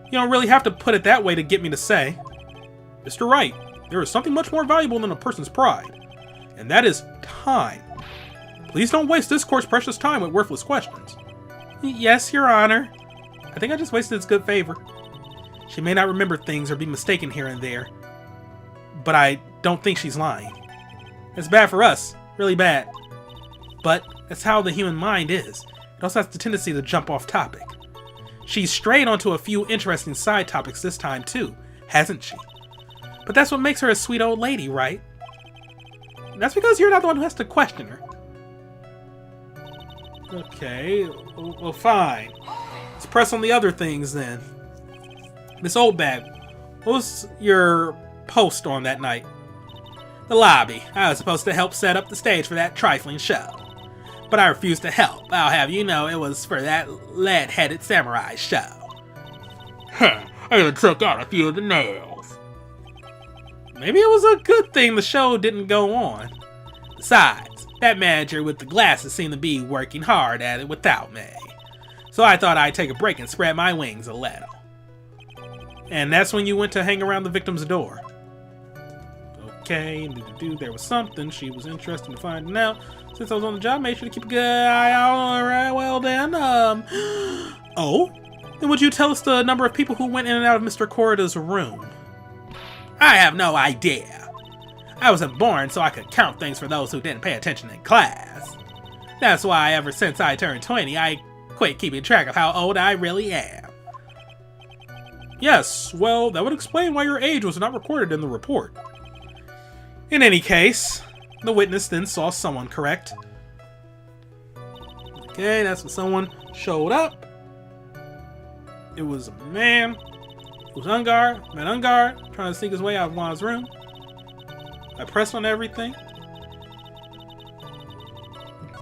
You don't really have to put it that way to get me to say. Mr. Wright, there is something much more valuable than a person's pride, and that is time. Please don't waste this court's precious time with worthless questions. Yes, Your Honor. I think I just wasted its good favor. She may not remember things or be mistaken here and there, but I don't think she's lying. It's bad for us, really bad. But that's how the human mind is. It also has the tendency to jump off topic. She's strayed onto a few interesting side topics this time too, hasn't she? But that's what makes her a sweet old lady, right? That's because you're not the one who has to question her. Okay, well fine. Let's press on the other things then. Miss Oldbag, what was your post on that night? The lobby. I was supposed to help set up the stage for that trifling show. But I refused to help. I'll have you know it was for that lead-headed samurai show. I even took out a few of the nails. Maybe it was a good thing the show didn't go on. Besides, that manager with the glasses seemed to be working hard at it without me. So I thought I'd take a break and spread my wings a little. And that's when you went to hang around the victim's door. Okay, there was something she was interested in finding out. Since I was on the job, made sure to keep a good eye out on her. Alright, well then, oh? Then would you tell us the number of people who went in and out of Mr. Corrida's room? I have no idea. I wasn't born so I could count things for those who didn't pay attention in class. That's why ever since I turned 20, I quit keeping track of how old I really am. Yes, well, that would explain why your age was not recorded in the report. In any case, the witness then saw someone, correct? Okay, that's when someone showed up. It was a man. It was Unguard. Man Unguard trying to sneak his way out of Juan's room. I pressed on everything.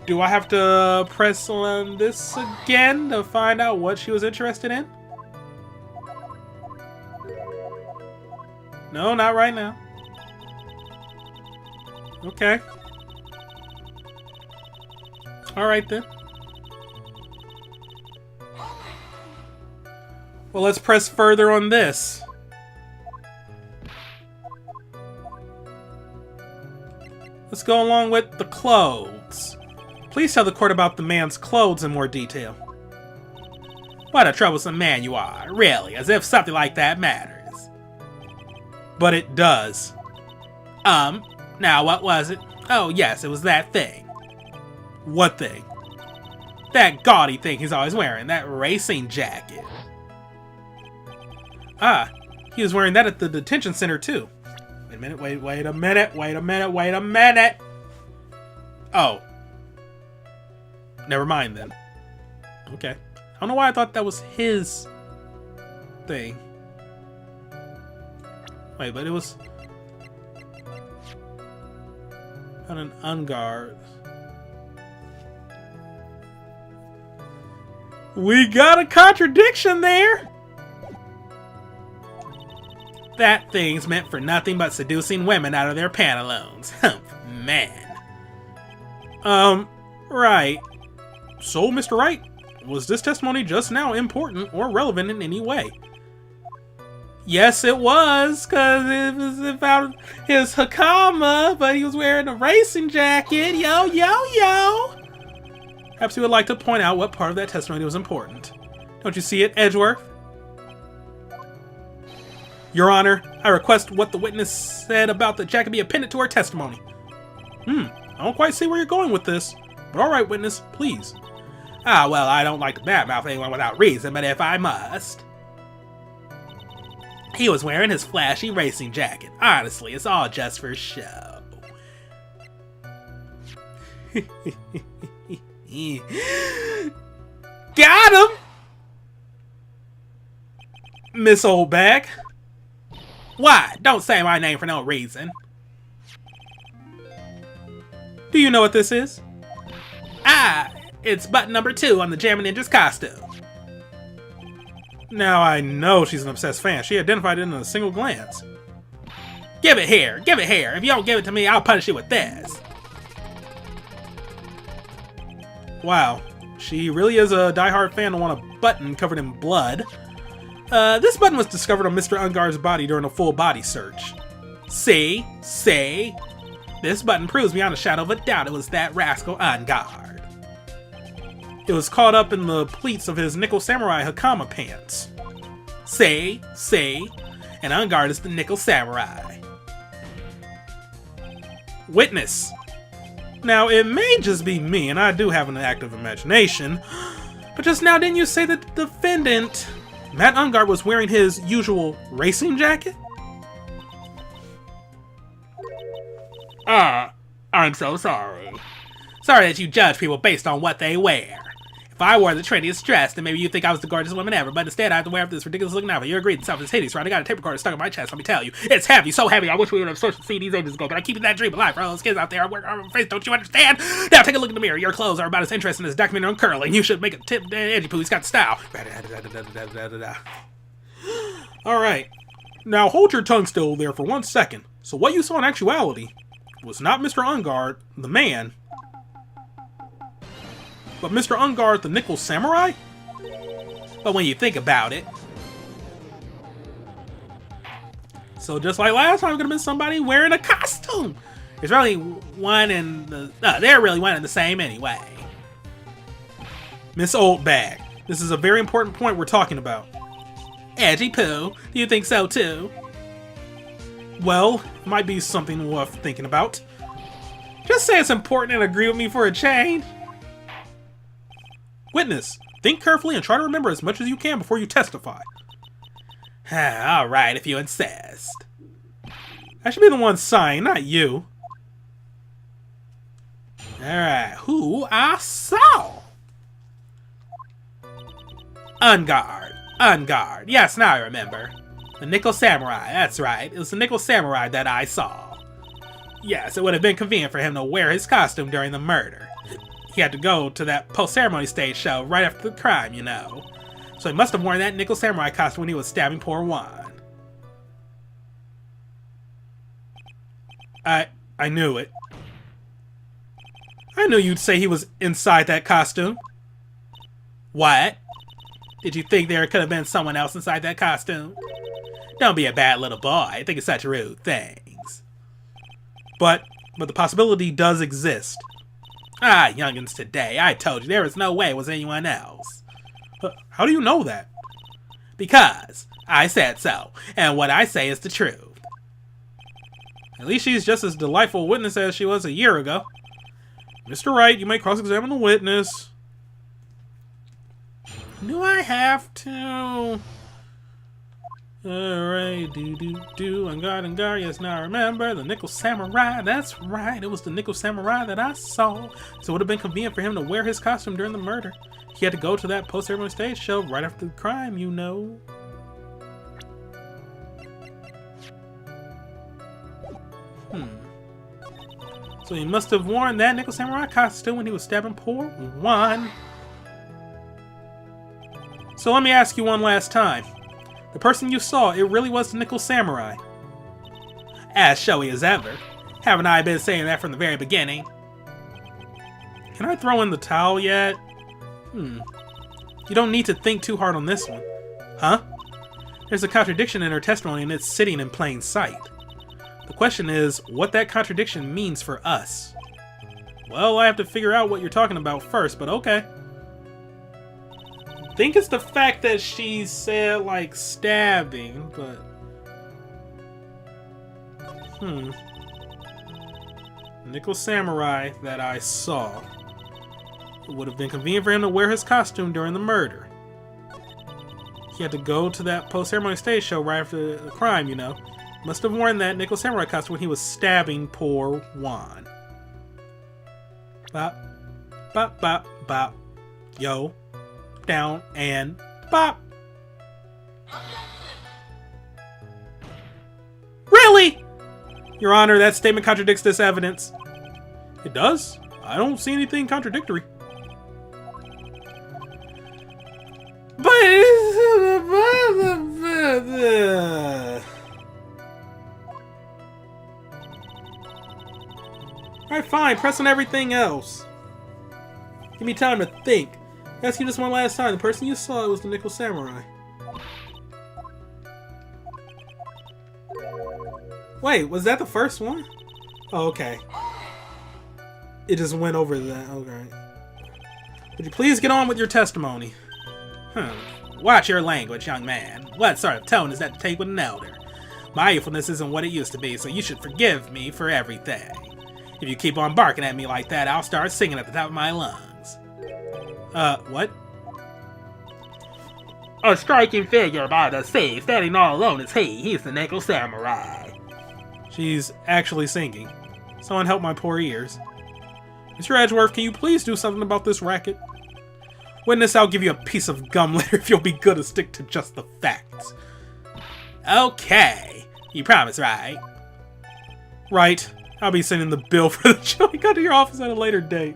Do I have to press on this again to find out what she was interested in? No, not right now. Okay. Alright then. Well, let's press further on this. Let's go along with the clothes. Please tell the court about the man's clothes in more detail. What a troublesome man you are, really, as if something like that matters. But it does. Now what was it? Oh yes, it was that thing. What thing? That gaudy thing he's always wearing, that racing jacket. Ah, he was wearing that at the detention center too. Wait a minute, wait a minute. Oh. Never mind then. Okay. I don't know why I thought that was his thing. Wait, but it was on an Unguard. We got a contradiction there! That thing's meant for nothing but seducing women out of their pantaloons. Humph, man. Right. So, Mr. Wright, was this testimony just now important or relevant in any way? Yes, it was, because it was about his Hakama, but he was wearing a racing jacket. Yo, yo, yo! Perhaps you would like to point out what part of that testimony was important. Don't you see it, Edgeworth? Your Honor, I request what the witness said about the jacket be appended to her testimony. I don't quite see where you're going with this, but alright, witness, please. Ah, well, I don't like to badmouth anyone without reason, but if I must... He was wearing his flashy racing jacket. Honestly, it's all just for show. Got him! Miss Oldbag. Why? Don't say my name for no reason. Do you know what this is? Ah, it's button number 2 on the Jammin' Ninja's costume. Now I know she's an obsessed fan. She identified it in a single glance. Give it here! Give it here! If you don't give it to me, I'll punish you with this! Wow. She really is a diehard fan to want a button covered in blood. This button was discovered on Mr. Ungar's body during a full body search. See? See? This button proves beyond a shadow of a doubt it was that rascal Ungar. It was caught up in the pleats of his Nickel Samurai Hakama pants. See? See? And Ungar is the Nickel Samurai. Witness. Now, it may just be me, and I do have an active imagination, but just now didn't you say that the defendant, Matt Ungar, was wearing his usual racing jacket? I'm so sorry. Sorry that you judge people based on what they wear. If I wore the trendiest dress, then maybe you'd think I was the gorgeous woman ever, but instead I have to wear this ridiculous looking outfit. You agreed, the stuff is hideous, right? I got a tape recorder stuck in my chest, let me tell you. It's heavy, so heavy, I wish we would have searched CDs ages ago, but I'm keeping that dream alive for all those kids out there. I work on my face, don't you understand? Now take a look in the mirror. Your clothes are about as interesting as a documentary on curling. You should make a tip, edgy poo, he's got style. Alright. Now hold your tongue still there for 1 second. So what you saw in actuality was not Mr. Ungar, the man, but Mr. Ungar, the Nickel Samurai? But when you think about it... So just like last time, it could have been somebody wearing a costume! There's really one in the... they're really one and the same anyway. Miss Oldbag, this is a very important point we're talking about. Edgy poo, do you think so too? Well, it might be something worth thinking about. Just say it's important and agree with me for a change. Witness, think carefully and try to remember as much as you can before you testify. Alright, if you insist. I should be the one sighing, not you. Alright, who I saw? Ungar. Yes, now I remember. The Nickel Samurai, that's right. It was the Nickel Samurai that I saw. Yes, it would have been convenient for him to wear his costume during the murder. He had to go to that post-ceremony stage show right after the crime, you know. So he must have worn that Nickel Samurai costume when he was stabbing poor Juan. I knew it. I knew you'd say he was inside that costume. What? Did you think there could have been someone else inside that costume? Don't be a bad little boy, thinking such rude things. But the possibility does exist. Ah, youngins today, I told you there was no way it was anyone else. How do you know that? Because I said so, and what I say is the truth. At least she's just as delightful a witness as she was a year ago. Mr. Wright, you may cross-examine the witness. Do I have to? Alright, Ungar, yes, now I remember, the Nickel Samurai, that's right, it was the Nickel Samurai that I saw, so it would have been convenient for him to wear his costume during the murder. He had to go to that post-ceremony stage show right after the crime, you know. So he must have worn that Nickel Samurai costume when he was stabbing poor Juan. So let me ask you one last time. The person you saw, it really was the Nickel Samurai. As showy as ever. Haven't I been saying that from the very beginning? Can I throw in the towel yet? You don't need to think too hard on this one. Huh? There's a contradiction in her testimony and it's sitting in plain sight. The question is, what that contradiction means for us. Well, I have to figure out what you're talking about first, but okay. I think it's the fact that she said, like, stabbing, but... Nickel Samurai that I saw. It would have been convenient for him to wear his costume during the murder. He had to go to that post-ceremony stage show right after the crime, you know. Must have worn that Nickel Samurai costume when he was stabbing poor Juan. Bop, bop, bop, bop. Yo, down, and bop. Really? Your Honor, that statement contradicts this evidence. It does? I don't see anything contradictory. Alright, fine. Press on everything else. Give me time to think. Ask you this one last time. The person you saw was the Nickel Samurai. Wait, was that the first one? Oh, okay. It just went over that. Okay. Would you please get on with your testimony? Watch your language, young man. What sort of tone is that to take with an elder? My youthfulness isn't what it used to be, so you should forgive me for everything. If you keep on barking at me like that, I'll start singing at the top of my lungs. What? A striking figure by the sea, standing all alone is he. He's the Nickel Samurai. She's actually singing. Someone help my poor ears. Mr. Edgeworth, can you please do something about this racket? Witness, I'll give you a piece of gum later if you'll be good to stick to just the facts. Okay. You promise, right? Right. I'll be sending the bill for the show. Come to your office at a later date.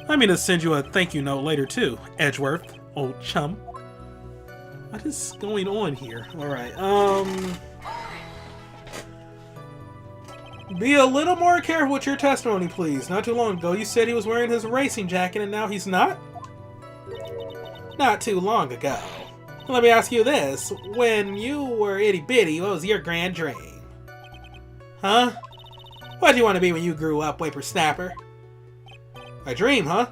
I mean to send you a thank you note later too, Edgeworth, old chum. What is going on here? Alright, be a little more careful with your testimony, please. Not too long ago, you said he was wearing his racing jacket and now he's not? Not too long ago. Let me ask you this. When you were itty-bitty, what was your grand dream? Huh? What did you want to be when you grew up, whippersnapper? A dream, huh?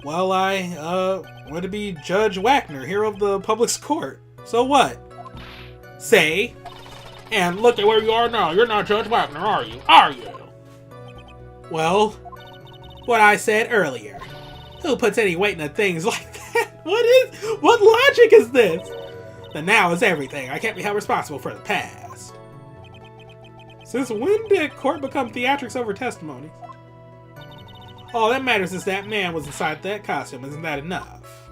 Well, I, wanted to be Judge Wagner, hero of the public's court. So what? Say? And look at where you are now. You're not Judge Wagner, are you? Are you? Well, what I said earlier. Who puts any weight into things like that? What logic is this? The now is everything. I can't be held responsible for the past. Since when did court become theatrics over testimony? All that matters is that man was inside that costume. Isn't that enough?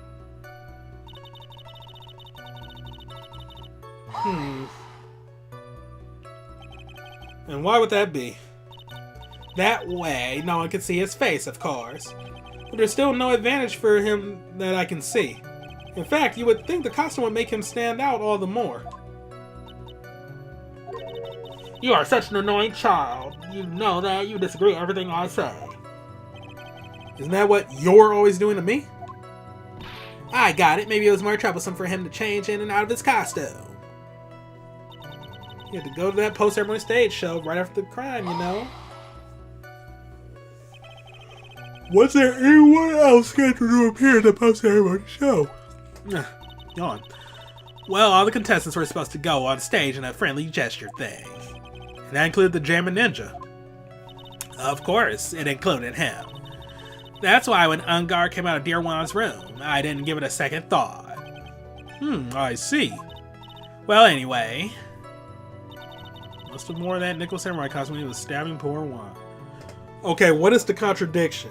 And why would that be? That way, no one can see his face, of course. But there's still no advantage for him that I can see. In fact, you would think the costume would make him stand out all the more. You are such an annoying child. You know that. You disagree with everything I say. Isn't that what you're always doing to me? I got it. Maybe it was more troublesome for him to change in and out of his costume. He had to go to that post-ceremony stage show right after the crime, you know? Was there anyone else scheduled to appear at the post-ceremony show? Yawn. Well, all the contestants were supposed to go on stage in a friendly gesture thing. And that included the Jammin' Ninja. Of course, it included him. That's why when Ungar came out of Dear Juan's room, I didn't give it a second thought. I see. Well, anyway... Must have worn that Nickel Samurai costume when he was stabbing poor Juan. Okay, what is the contradiction?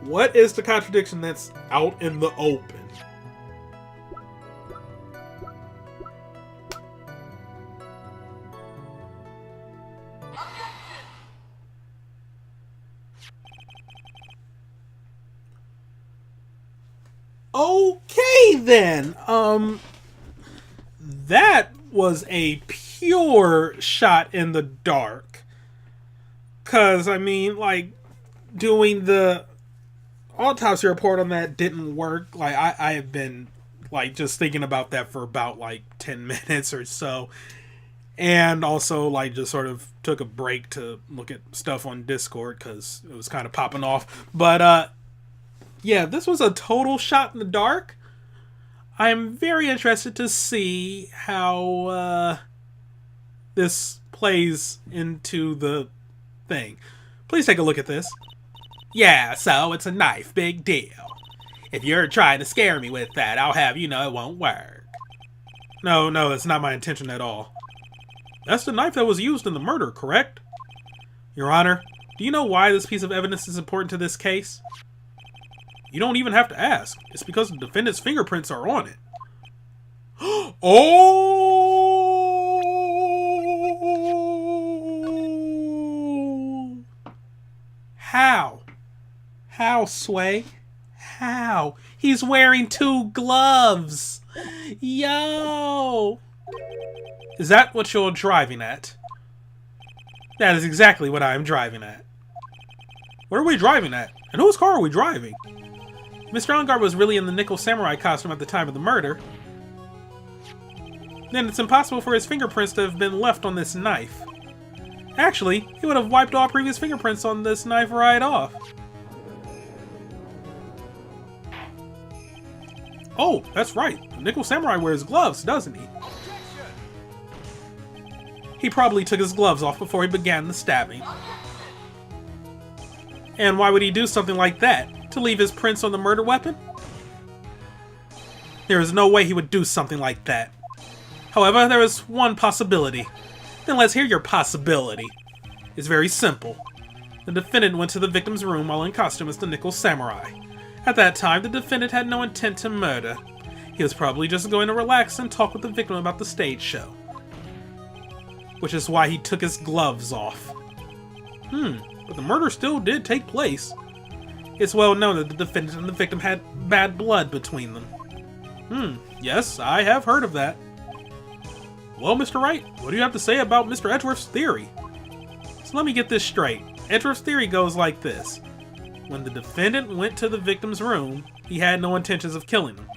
What is the contradiction that's out in the open? Okay then. That was a pure shot in the dark. 'Cause I mean, like, doing the autopsy report on that didn't work. Like, I have been like, just thinking about that for about, like, 10 minutes or so. And also, like, just sort of took a break to look at stuff on Discord because it was kind of popping off. But, yeah, this was a total shot in the dark. I am very interested to see how this plays into the thing. Please take a look at this. Yeah, so it's a knife. Big deal. If you're trying to scare me with that, I'll have you know it won't work. No, that's not my intention at all. That's the knife that was used in the murder, correct? Your Honor, do you know why this piece of evidence is important to this case? You don't even have to ask. It's because the defendant's fingerprints are on it. Oh! How? How, Sway? How? He's wearing 2 gloves! Yo! Is that what you're driving at? That is exactly what I am driving at. What are we driving at? And whose car are we driving? Mr. Engarde was really in the nickel samurai costume at the time of the murder. Then it's impossible for his fingerprints to have been left on this knife. Actually, he would have wiped all previous fingerprints on this knife right off. Oh, that's right. The nickel samurai wears gloves, doesn't he? He probably took his gloves off before he began the stabbing. And why would he do something like that? To leave his prints on the murder weapon? There is no way he would do something like that. However, there is one possibility. Then let's hear your possibility. It's very simple. The defendant went to the victim's room while in costume as the nickel samurai. At that time, the defendant had no intent to murder. He was probably just going to relax and talk with the victim about the stage show. Which is why he took his gloves off. But the murder still did take place. It's well known that the defendant and the victim had bad blood between them. Yes, I have heard of that. Well, Mr. Wright, what do you have to say about Mr. Edgeworth's theory? So let me get this straight. Edgeworth's theory goes like this. When the defendant went to the victim's room, he had no intentions of killing him.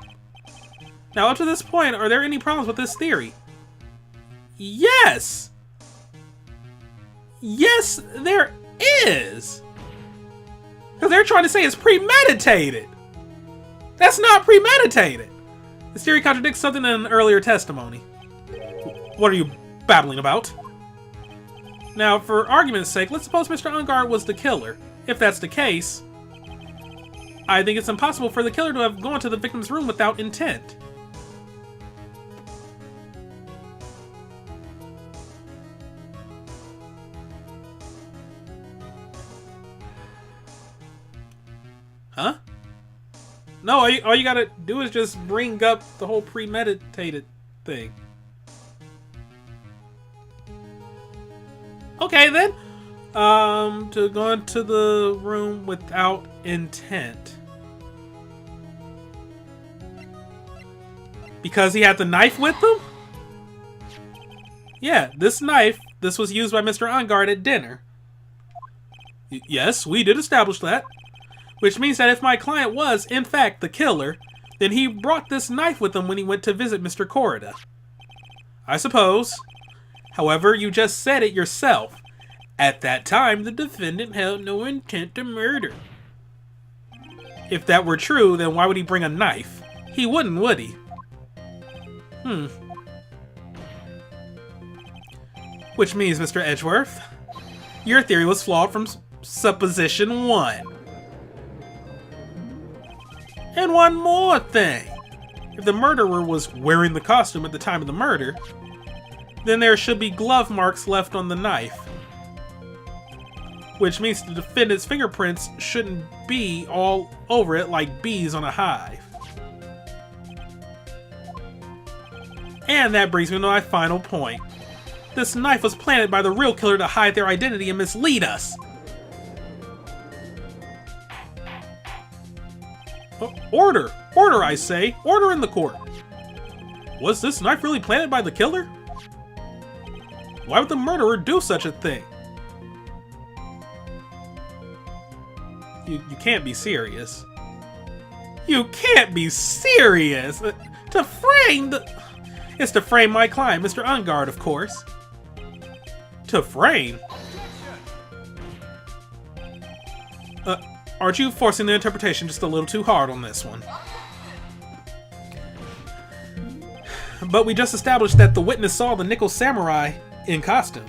Now, up to this point, are there any problems with this theory? Yes! Yes, there is! Because they're trying to say it's premeditated! That's not premeditated! This theory contradicts something in an earlier testimony. What are you babbling about? Now, for argument's sake, let's suppose Mr. Engarde was the killer. If that's the case, I think it's impossible for the killer to have gone to the victim's room without intent. Huh? No, all you gotta do is just bring up the whole premeditated thing. Okay, then. To go into the room without intent. Because he had the knife with him? Yeah, this knife, this was used by Mr. Engarde at dinner. Yes, we did establish that. Which means that if my client was, in fact, the killer, then he brought this knife with him when he went to visit Mr. Corrida. I suppose. However, you just said it yourself. At that time, the defendant had no intent to murder. If that were true, then why would he bring a knife? He wouldn't, would he? Which means, Mr. Edgeworth, your theory was flawed from supposition 1. And one more thing. If the murderer was wearing the costume at the time of the murder, then there should be glove marks left on the knife. Which means the defendant's fingerprints shouldn't be all over it like bees on a hive. And that brings me to my final point. This knife was planted by the real killer to hide their identity and mislead us. Order! Order, I say! Order in the court! Was this knife really planted by the killer? Why would the murderer do such a thing? You can't be serious. You can't be serious! To frame the... It's to frame my client, Mr. Ungard, of course. To frame? Aren't you forcing the interpretation just a little too hard on this one? But we just established that the witness saw the Nickel Samurai in costume.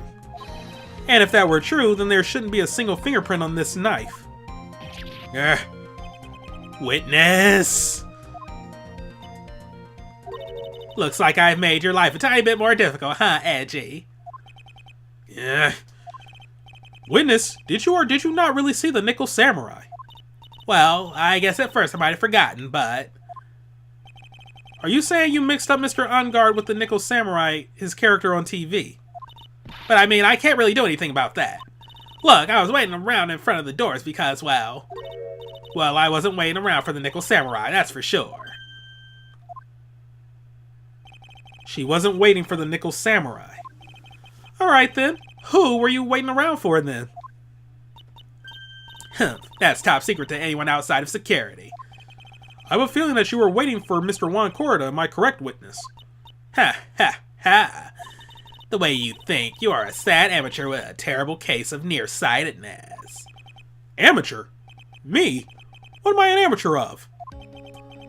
And if that were true, then there shouldn't be a single fingerprint on this knife. Witness! Looks like I've made your life a tiny bit more difficult, huh, Edgy? Witness, did you or did you not really see the Nickel Samurai? Well, I guess at first I might have forgotten, but... Are you saying you mixed up Mr. Ungard with the Nickel Samurai, his character on TV? But I mean, I can't really do anything about that. Look, I was waiting around in front of the doors because, well, I wasn't waiting around for the Nickel Samurai, that's for sure. She wasn't waiting for the Nickel Samurai. Alright then, who were you waiting around for then? That's top secret to anyone outside of security. I have a feeling that you were waiting for Mr. Juan Corrida, my correct witness. Ha ha ha. The way you think, you are a sad amateur with a terrible case of nearsightedness. Amateur? Me? What am I an amateur of?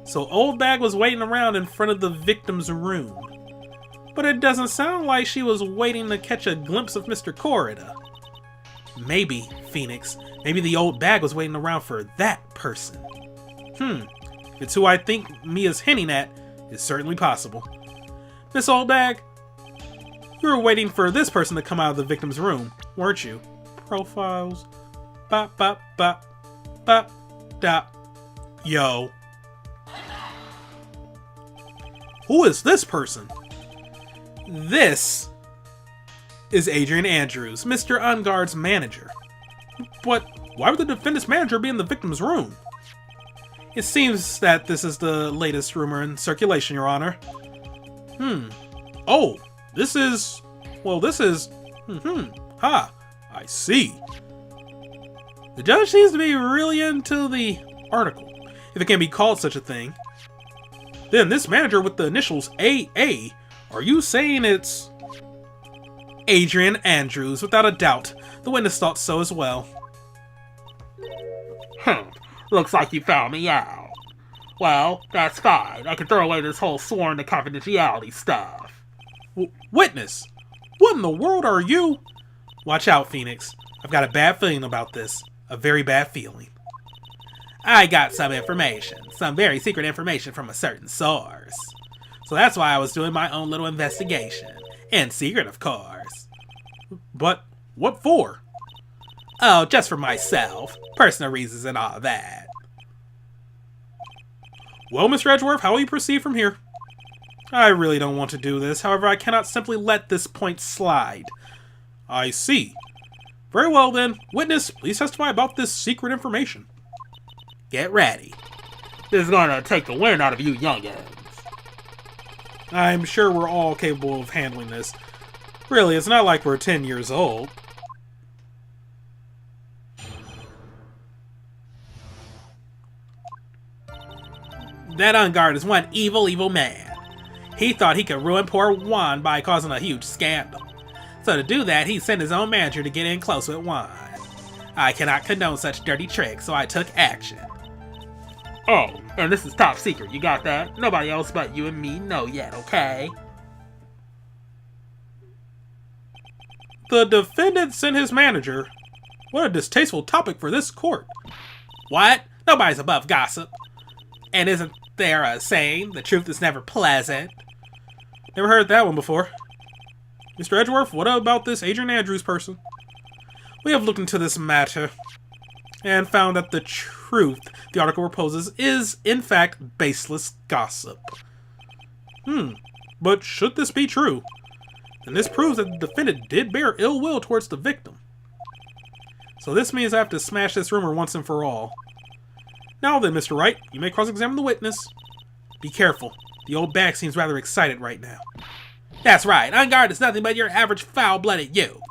So Oldbag was waiting around in front of the victim's room. But it doesn't sound like she was waiting to catch a glimpse of Mr. Corrida. Maybe, Phoenix, maybe the Oldbag was waiting around for that person. If it's who I think Mia's hinting at, it's certainly possible. Miss Oldbag, you were waiting for this person to come out of the victim's room, weren't you? Profiles. Bop, bop, bop. Bop, dop. Yo. Who is this person? This is Adrian Andrews, Mr. Ungard's manager. But why would the defendant's manager be in the victim's room? It seems that this is the latest rumor in circulation, Your Honor. Oh, this is... Ha, I see. The judge seems to be really into the article, if it can be called such a thing. Then this manager with the initials AA, are you saying it's... Adrian Andrews, without a doubt. The witness thought so as well. Looks like you found me out. Well, that's fine. I can throw away this whole sworn to confidentiality stuff. Witness! What in the world are you? Watch out, Phoenix. I've got a bad feeling about this. A very bad feeling. I got some information. Some very secret information from a certain source. So that's why I was doing my own little investigation. In secret, of course. But what for? Oh, just for myself. Personal reasons and all that. Well, Mr. Edgeworth, how will you proceed from here? I really don't want to do this. However, I cannot simply let this point slide. I see. Very well then. Witness, please testify about this secret information. Get ready. This is gonna take the wind out of you youngins. I'm sure we're all capable of handling this. Really, it's not like we're 10 years old. That Ungard is one evil, evil man. He thought he could ruin poor Juan by causing a huge scandal. So to do that, he sent his own manager to get in close with Juan. I cannot condone such dirty tricks, so I took action. Oh, and this is top secret, you got that? Nobody else but you and me know yet, okay? The defendant sent his manager? What a distasteful topic for this court. What? Nobody's above gossip. And isn't there a saying, the truth is never pleasant? Never heard that one before. Mr. Edgeworth, what about this Adrian Andrews person? We have looked into this matter and found that the truth the article proposes is, in fact, baseless gossip. But should this be true, then this proves that the defendant did bear ill will towards the victim. So this means I have to smash this rumor once and for all. Now then, Mr. Wright, you may cross-examine the witness. Be careful. The old bag seems rather excited right now. That's right. Ungard is nothing but your average foul-blooded youth.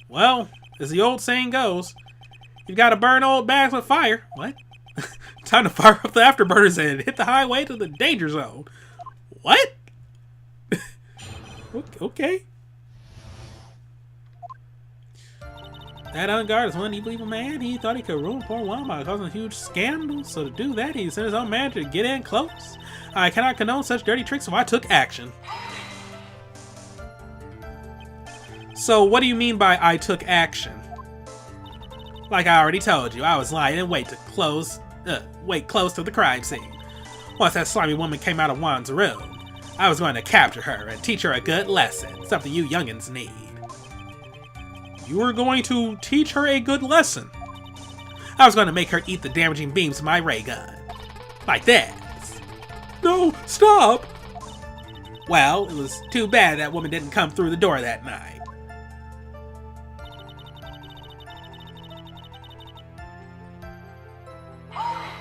Well, as the old saying goes, you've got to burn old bags with fire. What? Time to fire up the afterburners and hit the highway to the danger zone. What? Okay. That unguard is one evil man. He thought he could ruin poor woman by causing a huge scandal. So to do that, he sent his own manager to get in close. I cannot condone such dirty tricks, so I took action. So what do you mean by I took action? Like I already told you, I was lying in wait close to the crime scene. Once that slimy woman came out of Juan's room, I was going to capture her and teach her a good lesson, something you youngins need. You were going to teach her a good lesson? I was going to make her eat the damaging beams of my ray gun. Like this. No, stop! Well, it was too bad that woman didn't come through the door that night.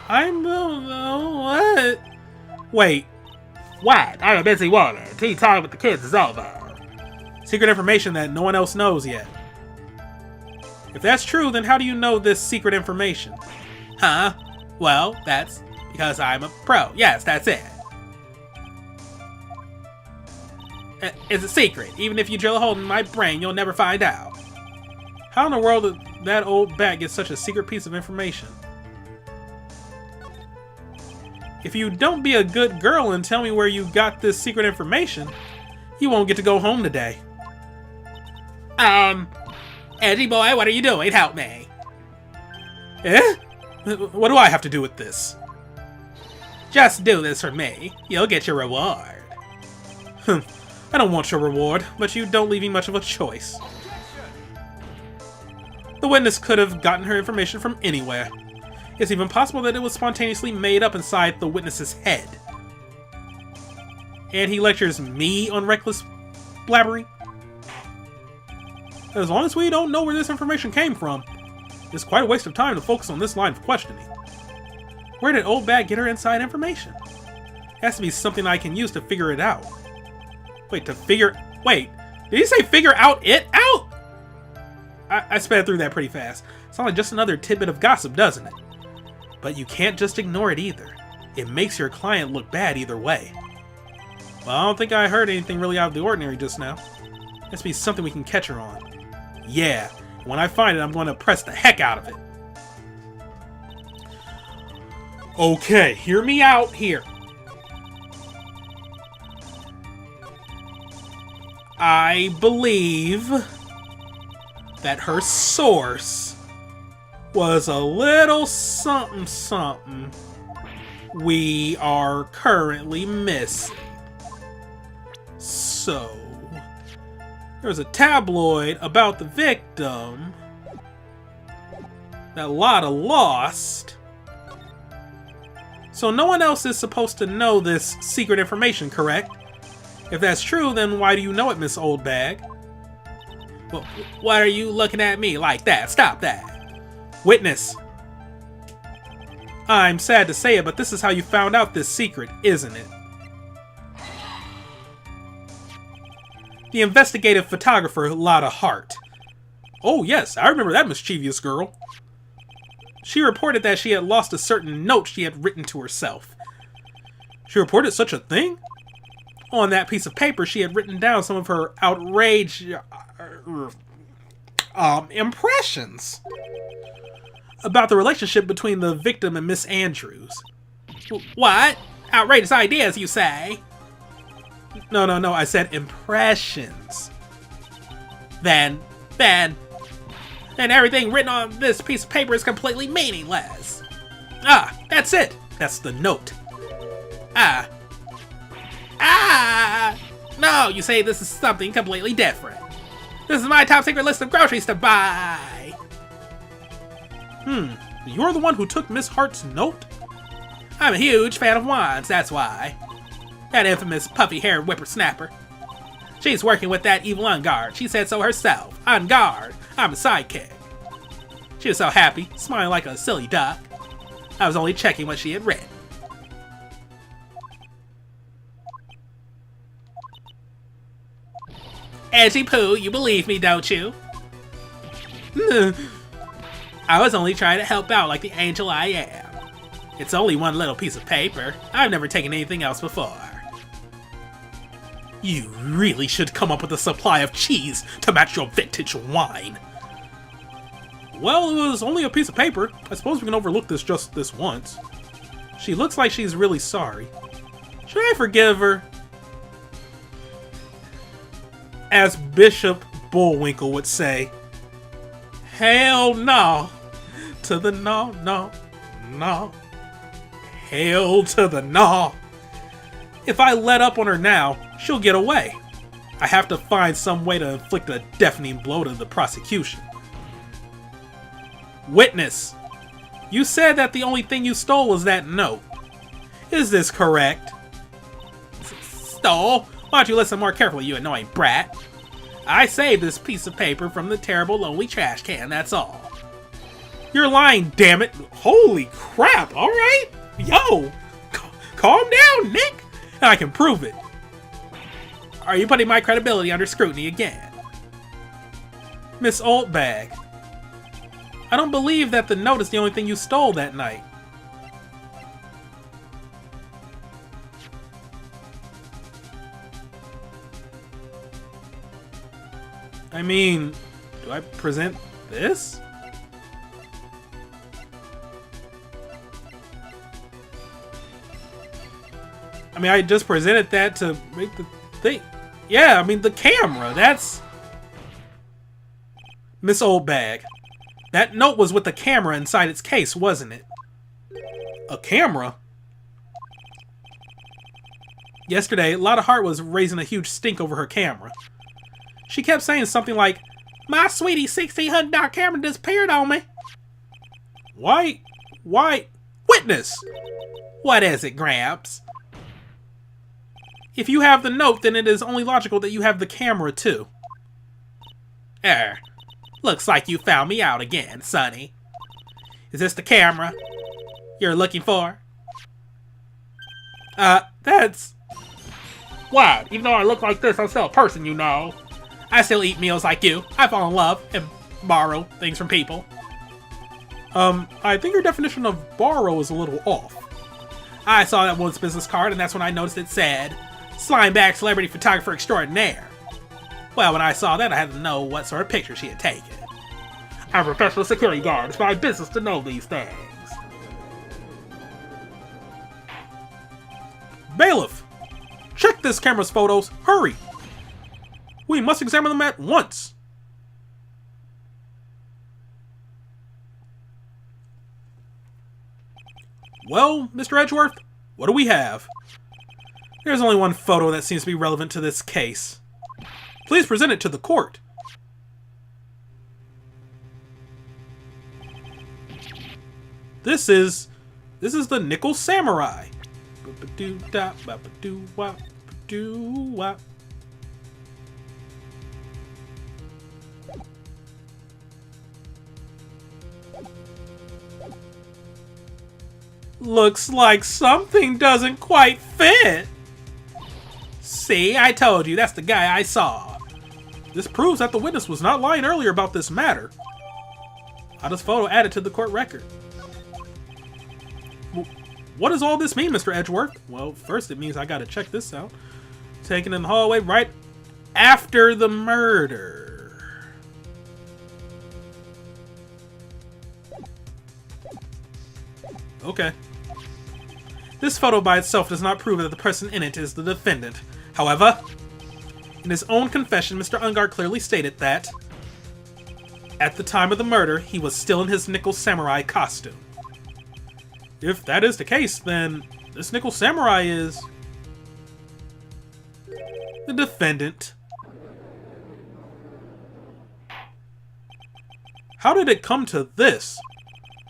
What? Wait. What? I'm a busy woman. Tea time with the kids is over. Secret information that no one else knows yet. If that's true, then how do you know this secret information? Huh? Well, that's because I'm a pro. Yes, that's it. It's a secret. Even if you drill a hole in my brain, you'll never find out. How in the world did that old bat get such a secret piece of information? If you don't be a good girl and tell me where you got this secret information, you won't get to go home today. Eddie boy, what are you doing? Help me. Eh? What do I have to do with this? Just do this for me. You'll get your reward. I don't want your reward, but you don't leave me much of a choice. The witness could have gotten her information from anywhere. It's even possible that it was spontaneously made up inside the witness's head. And he lectures me on reckless blabbering? As long as we don't know where this information came from, it's quite a waste of time to focus on this line of questioning. Where did Oldbag get her inside information? It has to be something I can use to figure it out. Wait, did he say figure out it out? I sped through that pretty fast. It's not like just another tidbit of gossip, doesn't it? But you can't just ignore it either. It makes your client look bad either way. Well, I don't think I heard anything really out of the ordinary just now. It has to be something we can catch her on. Yeah, when I find it, I'm going to press the heck out of it. Okay, hear me out here. I believe that her source was a little something we are currently missing. So, there was a tabloid about the victim that Lotta lost. So no one else is supposed to know this secret information, correct? If that's true, then why do you know it, Miss Oldbag? Well, why are you looking at me like that? Stop that. Witness. I'm sad to say it, but this is how you found out this secret, isn't it? The investigative photographer, Lotta Hart. Oh yes, I remember that mischievous girl. She reported that she had lost a certain note she had written to herself. She reported such a thing? On that piece of paper, she had written down some of her outraged impressions about the relationship between the victim and Miss Andrews. What? Outrageous ideas, you say? No, I said impressions. Then everything written on this piece of paper is completely meaningless. Ah, that's it. That's the note. No, you say this is something completely different. This is my top secret list of groceries to buy. You're the one who took Miss Hart's note? I'm a huge fan of wines, that's why. That infamous puffy-haired whippersnapper. She's working with that evil unguard. She said so herself. On guard. I'm a sidekick. She was so happy, smiling like a silly duck. I was only checking what she had written. Edgy Pooh, you believe me, don't you? I was only trying to help out like the angel I am. It's only one little piece of paper. I've never taken anything else before. You really should come up with a supply of cheese to match your vintage wine. Well, it was only a piece of paper. I suppose we can overlook this just this once. She looks like she's really sorry. Should I forgive her? As Bishop Bullwinkle would say, hell no to the no, no, no. Hell to the no. If I let up on her now, she'll get away. I have to find some way to inflict a deafening blow to the prosecution. Witness, you said that the only thing you stole was that note. Is this correct? Stole? Why don't you listen more carefully, you annoying brat? I saved this piece of paper from the terrible lonely trash can, that's all. You're lying, damn it. Holy crap, alright? Yo, calm down, Nick. I can prove it. Are you putting my credibility under scrutiny again? Miss Oldbag, I don't believe that the note is the only thing you stole that night. I mean, do I present this? I mean, I just presented that to make the thing. Yeah, I mean, the camera, that's... Miss Oldbag, that note was with the camera inside its case, wasn't it? A camera? Yesterday, Lotta Hart was raising a huge stink over her camera. She kept saying something like, "My sweetie $1,600 camera disappeared on me." Why? Witness! What is it, Gramps? If you have the note, then it is only logical that you have the camera too. Looks like you found me out again, Sonny. Is this the camera you're looking for? That's... What? Even though I look like this, I'm still a person, you know. I still eat meals like you. I fall in love and borrow things from people. I think your definition of borrow is a little off. I saw that woman's business card, and that's when I noticed it said, Slimebag Celebrity Photographer Extraordinaire. Well, when I saw that, I had to know what sort of picture she had taken. I'm a professional security guard. It's my business to know these things. Bailiff! Check this camera's photos. Hurry! We must examine them at once. Well, Mr. Edgeworth, what do we have? There's only one photo that seems to be relevant to this case. Please present it to the court. This is the Nickel Samurai. Looks like something doesn't quite fit. See, I told you, that's the guy I saw. This proves that the witness was not lying earlier about this matter. How does photo added to the court record? What does all this mean, Mr. Edgeworth? Well, first it means I gotta check this out. Taken in the hallway right after the murder. Okay. This photo by itself does not prove that the person in it is the defendant. However, in his own confession, Mr. Ungar clearly stated that at the time of the murder, he was still in his Nickel Samurai costume. If that is the case, then this Nickel Samurai is the defendant. How did it come to this?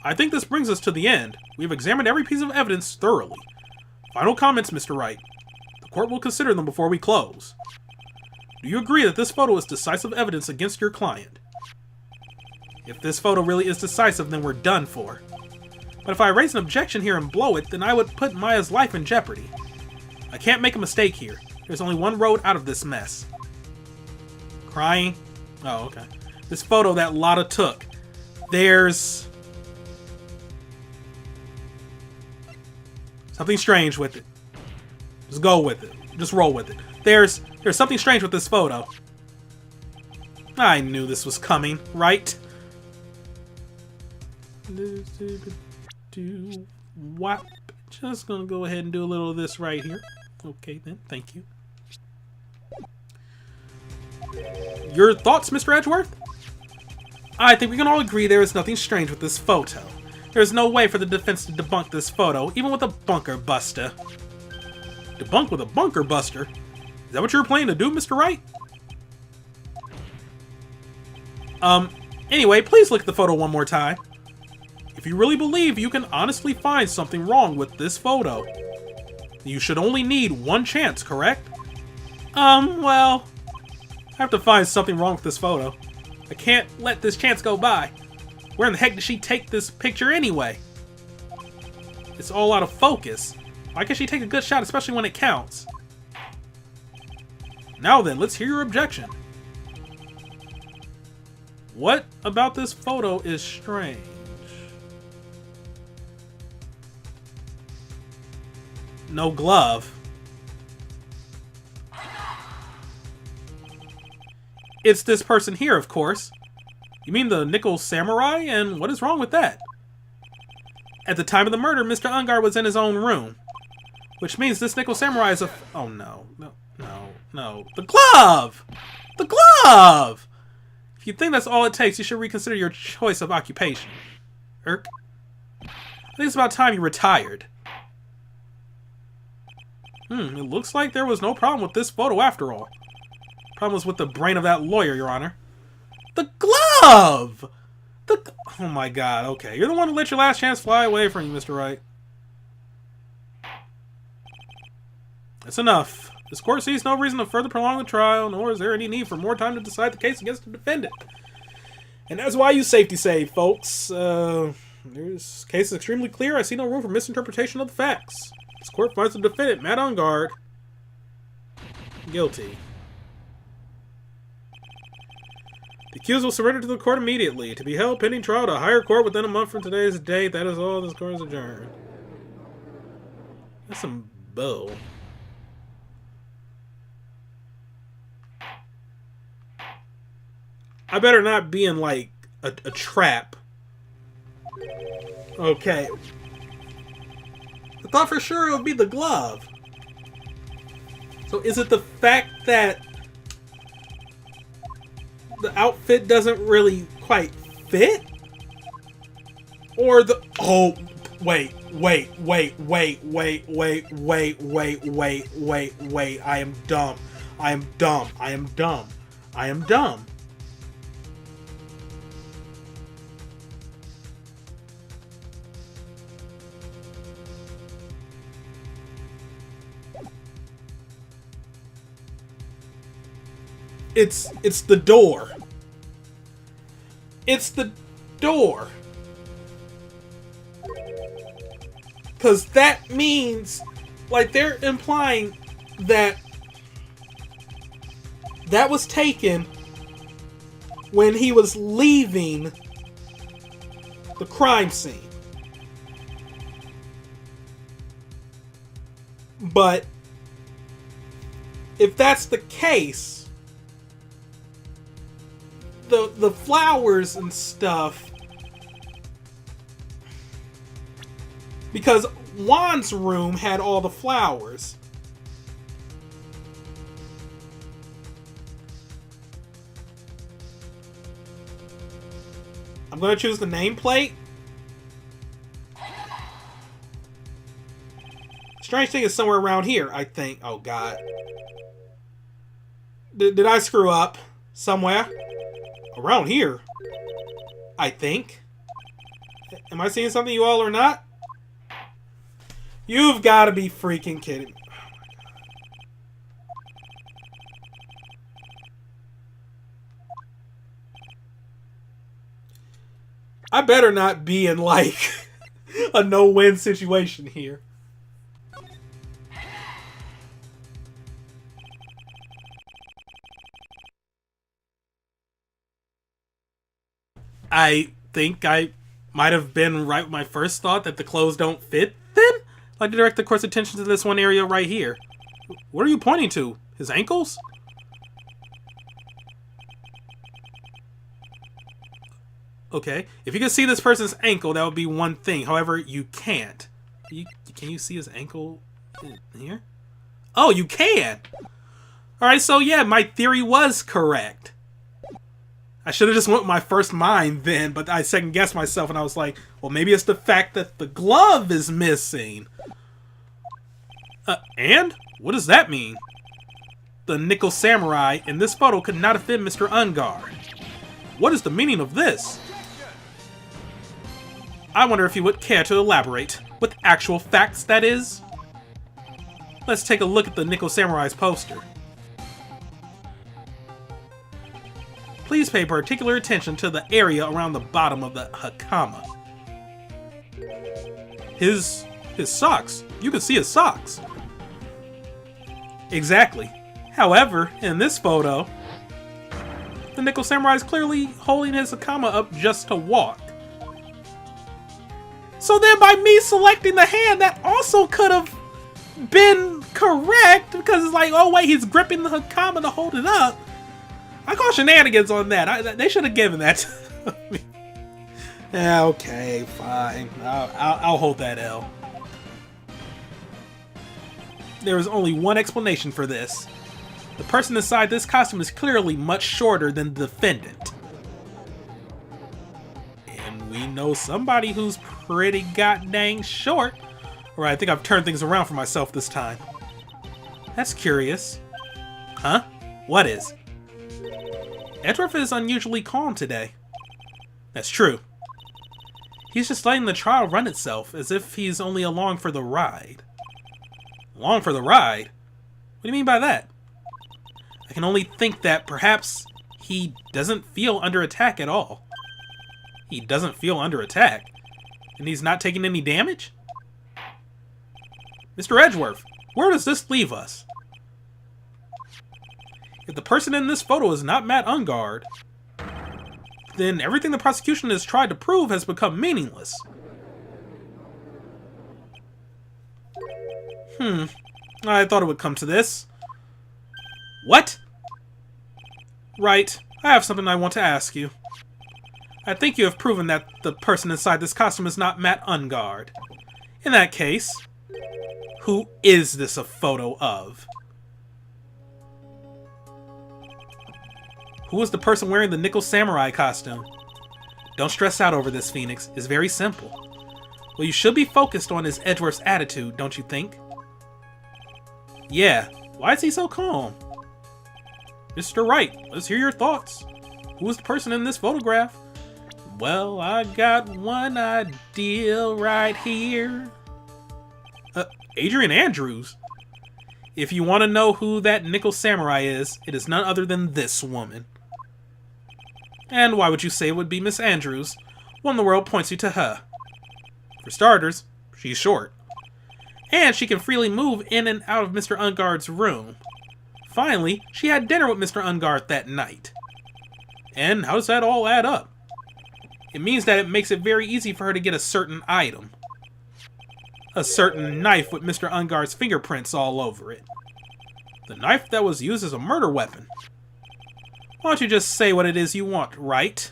I think this brings us to the end. We've examined every piece of evidence thoroughly. Final comments, Mr. Wright. The court will consider them before we close. Do you agree that this photo is decisive evidence against your client? If this photo really is decisive, then we're done for. But if I raise an objection here and blow it, then I would put Maya's life in jeopardy. I can't make a mistake here. There's only one road out of this mess. Crying? Oh, okay. This photo that Lotta took. There's... Something strange with it. Just go with it. Just roll with it. There's something strange with this photo. I knew this was coming, right? What? Just gonna go ahead and do a little of this right here. Okay then, thank you. Your thoughts, Mr. Edgeworth? I think we can all agree there is nothing strange with this photo. There's no way for the defense to debunk this photo, even with a bunker buster. Debunk with a bunker buster? Is that what you were planning to do, Mr. Wright? Anyway, please look at the photo one more time. If you really believe you can honestly find something wrong with this photo, you should only need one chance, correct? Well, I have to find something wrong with this photo. I can't let this chance go by. Where in the heck did she take this picture anyway? It's all out of focus. Why can't she take a good shot, especially when it counts? Now then, let's hear your objection. What about this photo is strange? No glove. It's this person here, of course. You mean the Nickel Samurai? And what is wrong with that? At the time of the murder, Mr. Ungar was in his own room. Which means this Nickel Samurai is a... Oh, no. No. The glove! The glove! If you think that's all it takes, you should reconsider your choice of occupation. I think it's about time you retired. It looks like there was no problem with this photo after all. Problem was with the brain of that lawyer, Your Honor. The glove! Oh my god, okay. You're the one who let your last chance fly away from you, Mr. Wright. That's enough. This court sees no reason to further prolong the trial, nor is there any need for more time to decide the case against the defendant. And that's why you safety save, folks. This case is extremely clear. I see no room for misinterpretation of the facts. This court finds the defendant, Matt Ungar, guilty. The accused will surrender to the court immediately, to be held pending trial at a higher court within a month from today's date. That is all. This court is adjourned. That's some bull. I better not be in, like, a trap. Okay. I thought for sure it would be the glove. So is it the fact that the outfit doesn't really quite fit? Or the... Oh, wait. I am dumb. It's the door. It's the door. Because that means, like, they're implying that that was taken when he was leaving the crime scene. But if that's the case, the flowers and stuff, because Juan's room had all the flowers. I'm going to choose the nameplate. Strange thing is somewhere around here, I think. Oh, God. Did I screw up somewhere? Around here, I think. Am I seeing something you all are not? You've got to be freaking kidding me. Oh my God. I better not be in, like, a no-win situation here. I think I might have been right with my first thought that the clothes don't fit then? I'd like to direct the court's attention to this one area right here. What are you pointing to? His ankles? Okay, if you could see this person's ankle, that would be one thing. However, you can't. Can you see his ankle in here? Oh, you can! Alright, so yeah, my theory was correct. I should have just went with my first mind then, but I second-guessed myself and I was like, well, maybe it's the fact that the glove is missing. And? What does that mean? The Nickel Samurai in this photo could not have been Mr. Ungard. What is the meaning of this? I wonder if you would care to elaborate. With actual facts, that is? Let's take a look at the Nickel Samurai's poster. Please pay particular attention to the area around the bottom of the hakama. His socks. You can see his socks. Exactly. However, in this photo, the Nickel Samurai is clearly holding his hakama up just to walk. So then by me selecting the hand, that also could have been correct, because it's like, oh wait, he's gripping the hakama to hold it up. I call shenanigans on that. They should have given that to me. Yeah, okay, fine. I'll hold that L. There is only one explanation for this. The person inside this costume is clearly much shorter than the defendant. And we know somebody who's pretty goddamn short. Alright, I think I've turned things around for myself this time. That's curious. Huh? What is? Edgeworth is unusually calm today. That's true. He's just letting the trial run itself, as if he's only along for the ride. Along for the ride? What do you mean by that? I can only think that perhaps he doesn't feel under attack at all. He doesn't feel under attack? And he's not taking any damage? Mr. Edgeworth, where does this leave us? If the person in this photo is not Matt Ungard, then everything the prosecution has tried to prove has become meaningless. I thought it would come to this. What? Right, I have something I want to ask you. I think you have proven that the person inside this costume is not Matt Ungard. In that case, who is this a photo of? Who is the person wearing the Nickel Samurai costume? Don't stress out over this, Phoenix. It's very simple. Well, you should be focused on his Edgeworth's attitude, don't you think? Yeah, why is he so calm? Mr. Wright, let's hear your thoughts. Who is the person in this photograph? Well, I got one idea right here. Adrian Andrews? If you want to know who that Nickel Samurai is, it is none other than this woman. And why would you say it would be Miss Andrews when the world points you to her? For starters, she's short. And she can freely move in and out of Mr. Ungard's room. Finally, she had dinner with Mr. Ungard that night. And how does that all add up? It means that it makes it very easy for her to get a certain item. A certain knife with Mr. Ungard's fingerprints all over it. The knife that was used as a murder weapon. Why don't you just say what it is you want, Wright?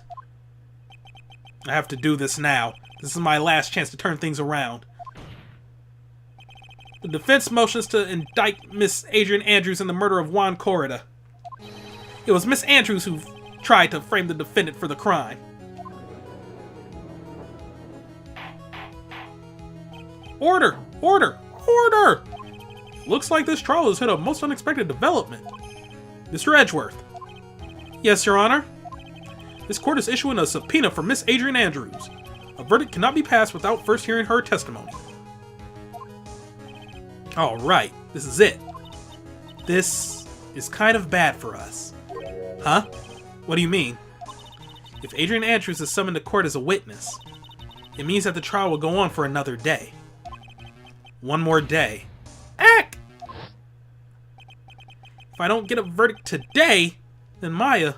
I have to do this now. This is my last chance to turn things around. The defense motions to indict Miss Adrian Andrews in the murder of Juan Corrida. It was Miss Andrews who tried to frame the defendant for the crime. Order! Order! Order! Looks like this trial has hit a most unexpected development. Mr. Edgeworth. Yes, Your Honor. This court is issuing a subpoena for Miss Adrian Andrews. A verdict cannot be passed without first hearing her testimony. Alright, this is it. This is kind of bad for us. Huh? What do you mean? If Adrian Andrews is summoned to court as a witness, it means that the trial will go on for another day. One more day. Ack! If I don't get a verdict today, then Maya...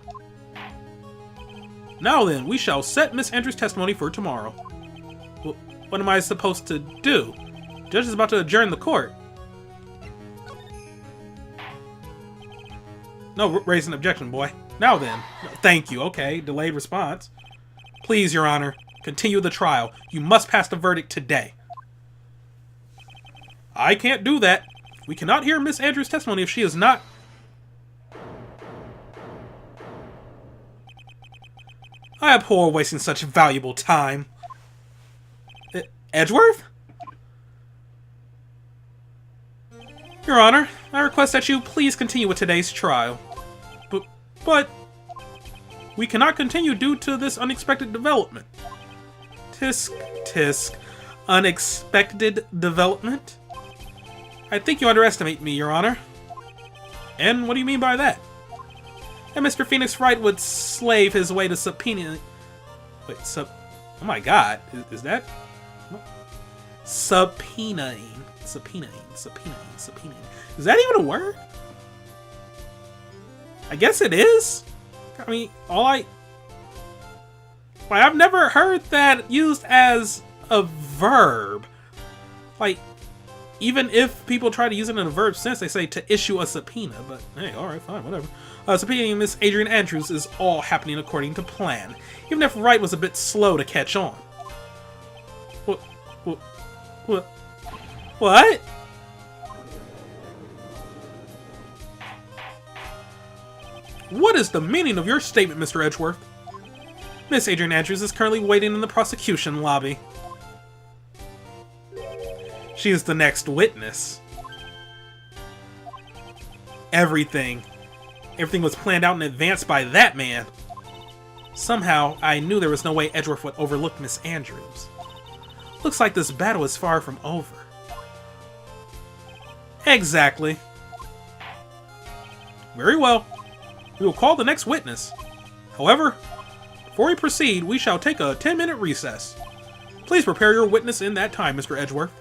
Now then, we shall set Miss Andrews' testimony for tomorrow. Well, what am I supposed to do? Judge is about to adjourn the court. No, raise an objection, boy. Now then. Thank you. Okay, delayed response. Please, Your Honor, continue the trial. You must pass the verdict today. I can't do that. We cannot hear Miss Andrews' testimony if she is not... I abhor wasting such valuable time. Edgeworth? Your Honor, I request that you please continue with today's trial. But... we cannot continue due to this unexpected development. Tisk. Unexpected development? I think you underestimate me, Your Honor. And what do you mean by that? And Mr. Phoenix Wright would slave his way to subpoena... Wait, oh my god, is that... Subpoenaing. Is that even a word? I guess it is. I mean, I've never heard that used as a verb. Like, even if people try to use it in a verb sense, they say to issue a subpoena. But hey, alright, fine, whatever. Subpoenaing Miss Adrian Andrews is all happening according to plan, even if Wright was a bit slow to catch on. What? What is the meaning of your statement, Mr. Edgeworth? Miss Adrian Andrews is currently waiting in the prosecution lobby. She is the next witness. Everything was planned out in advance by that man. Somehow, I knew there was no way Edgeworth would overlook Miss Andrews. Looks like this battle is far from over. Exactly. Very well. We will call the next witness. However, before we proceed, we shall take a 10-minute recess. Please prepare your witness in that time, Mr. Edgeworth.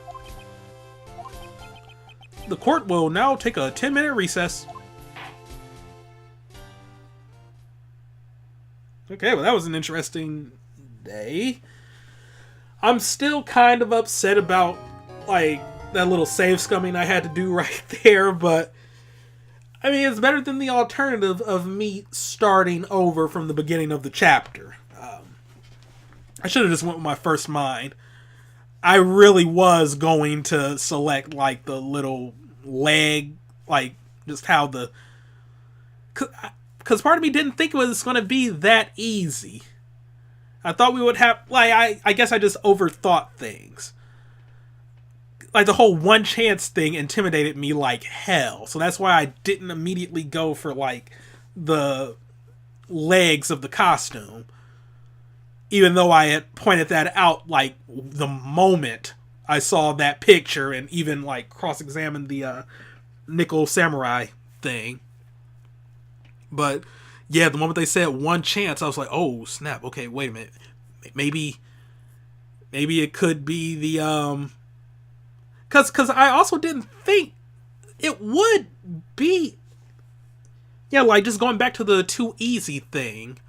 The court will now take a 10-minute recess. Okay, well that was an interesting day. I'm still kind of upset about, like, that little save scumming I had to do right there, but I mean, it's better than the alternative of me starting over from the beginning of the chapter. I should have just went with my first mind. I really was going to select, like, the little leg, like, just how the... Because part of me didn't think it was going to be that easy. I thought we would have... Like, I guess I just overthought things. Like, the whole one chance thing intimidated me like hell. So that's why I didn't immediately go for, like, the legs of the costume. Even though I had pointed that out, like, the moment I saw that picture and even, like, cross-examined the nickel samurai thing. But, yeah, the moment they said one chance, I was like, oh, snap, okay, wait a minute. Maybe it could be the, Because I also didn't think it would be... Yeah, like, just going back to the too easy thing.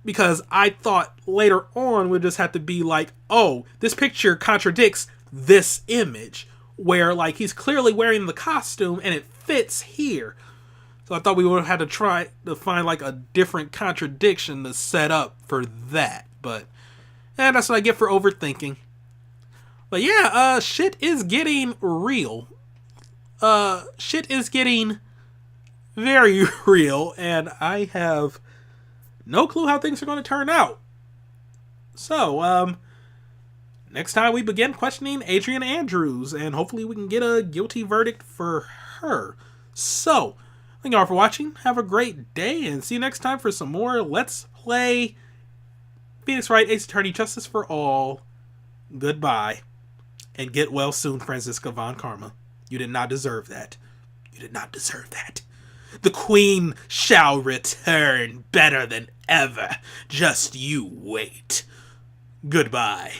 Because I thought later on we'd just have to be like, oh, this picture contradicts this image. Where, like, he's clearly wearing the costume and it fits here. So I thought we would have had to try to find, like, a different contradiction to set up for that. But, yeah, that's what I get for overthinking. But yeah, shit is getting real. Shit is getting very real, and I have no clue how things are going to turn out. So, next time we begin questioning Adrian Andrews, and hopefully we can get a guilty verdict for her. So, thank you all for watching. Have a great day, and see you next time for some more Let's Play Phoenix Wright Ace Attorney Justice for All. Goodbye. And get well soon, Franziska von Karma. You did not deserve that. You did not deserve that. The Queen shall return better than ever. Just you wait. Goodbye.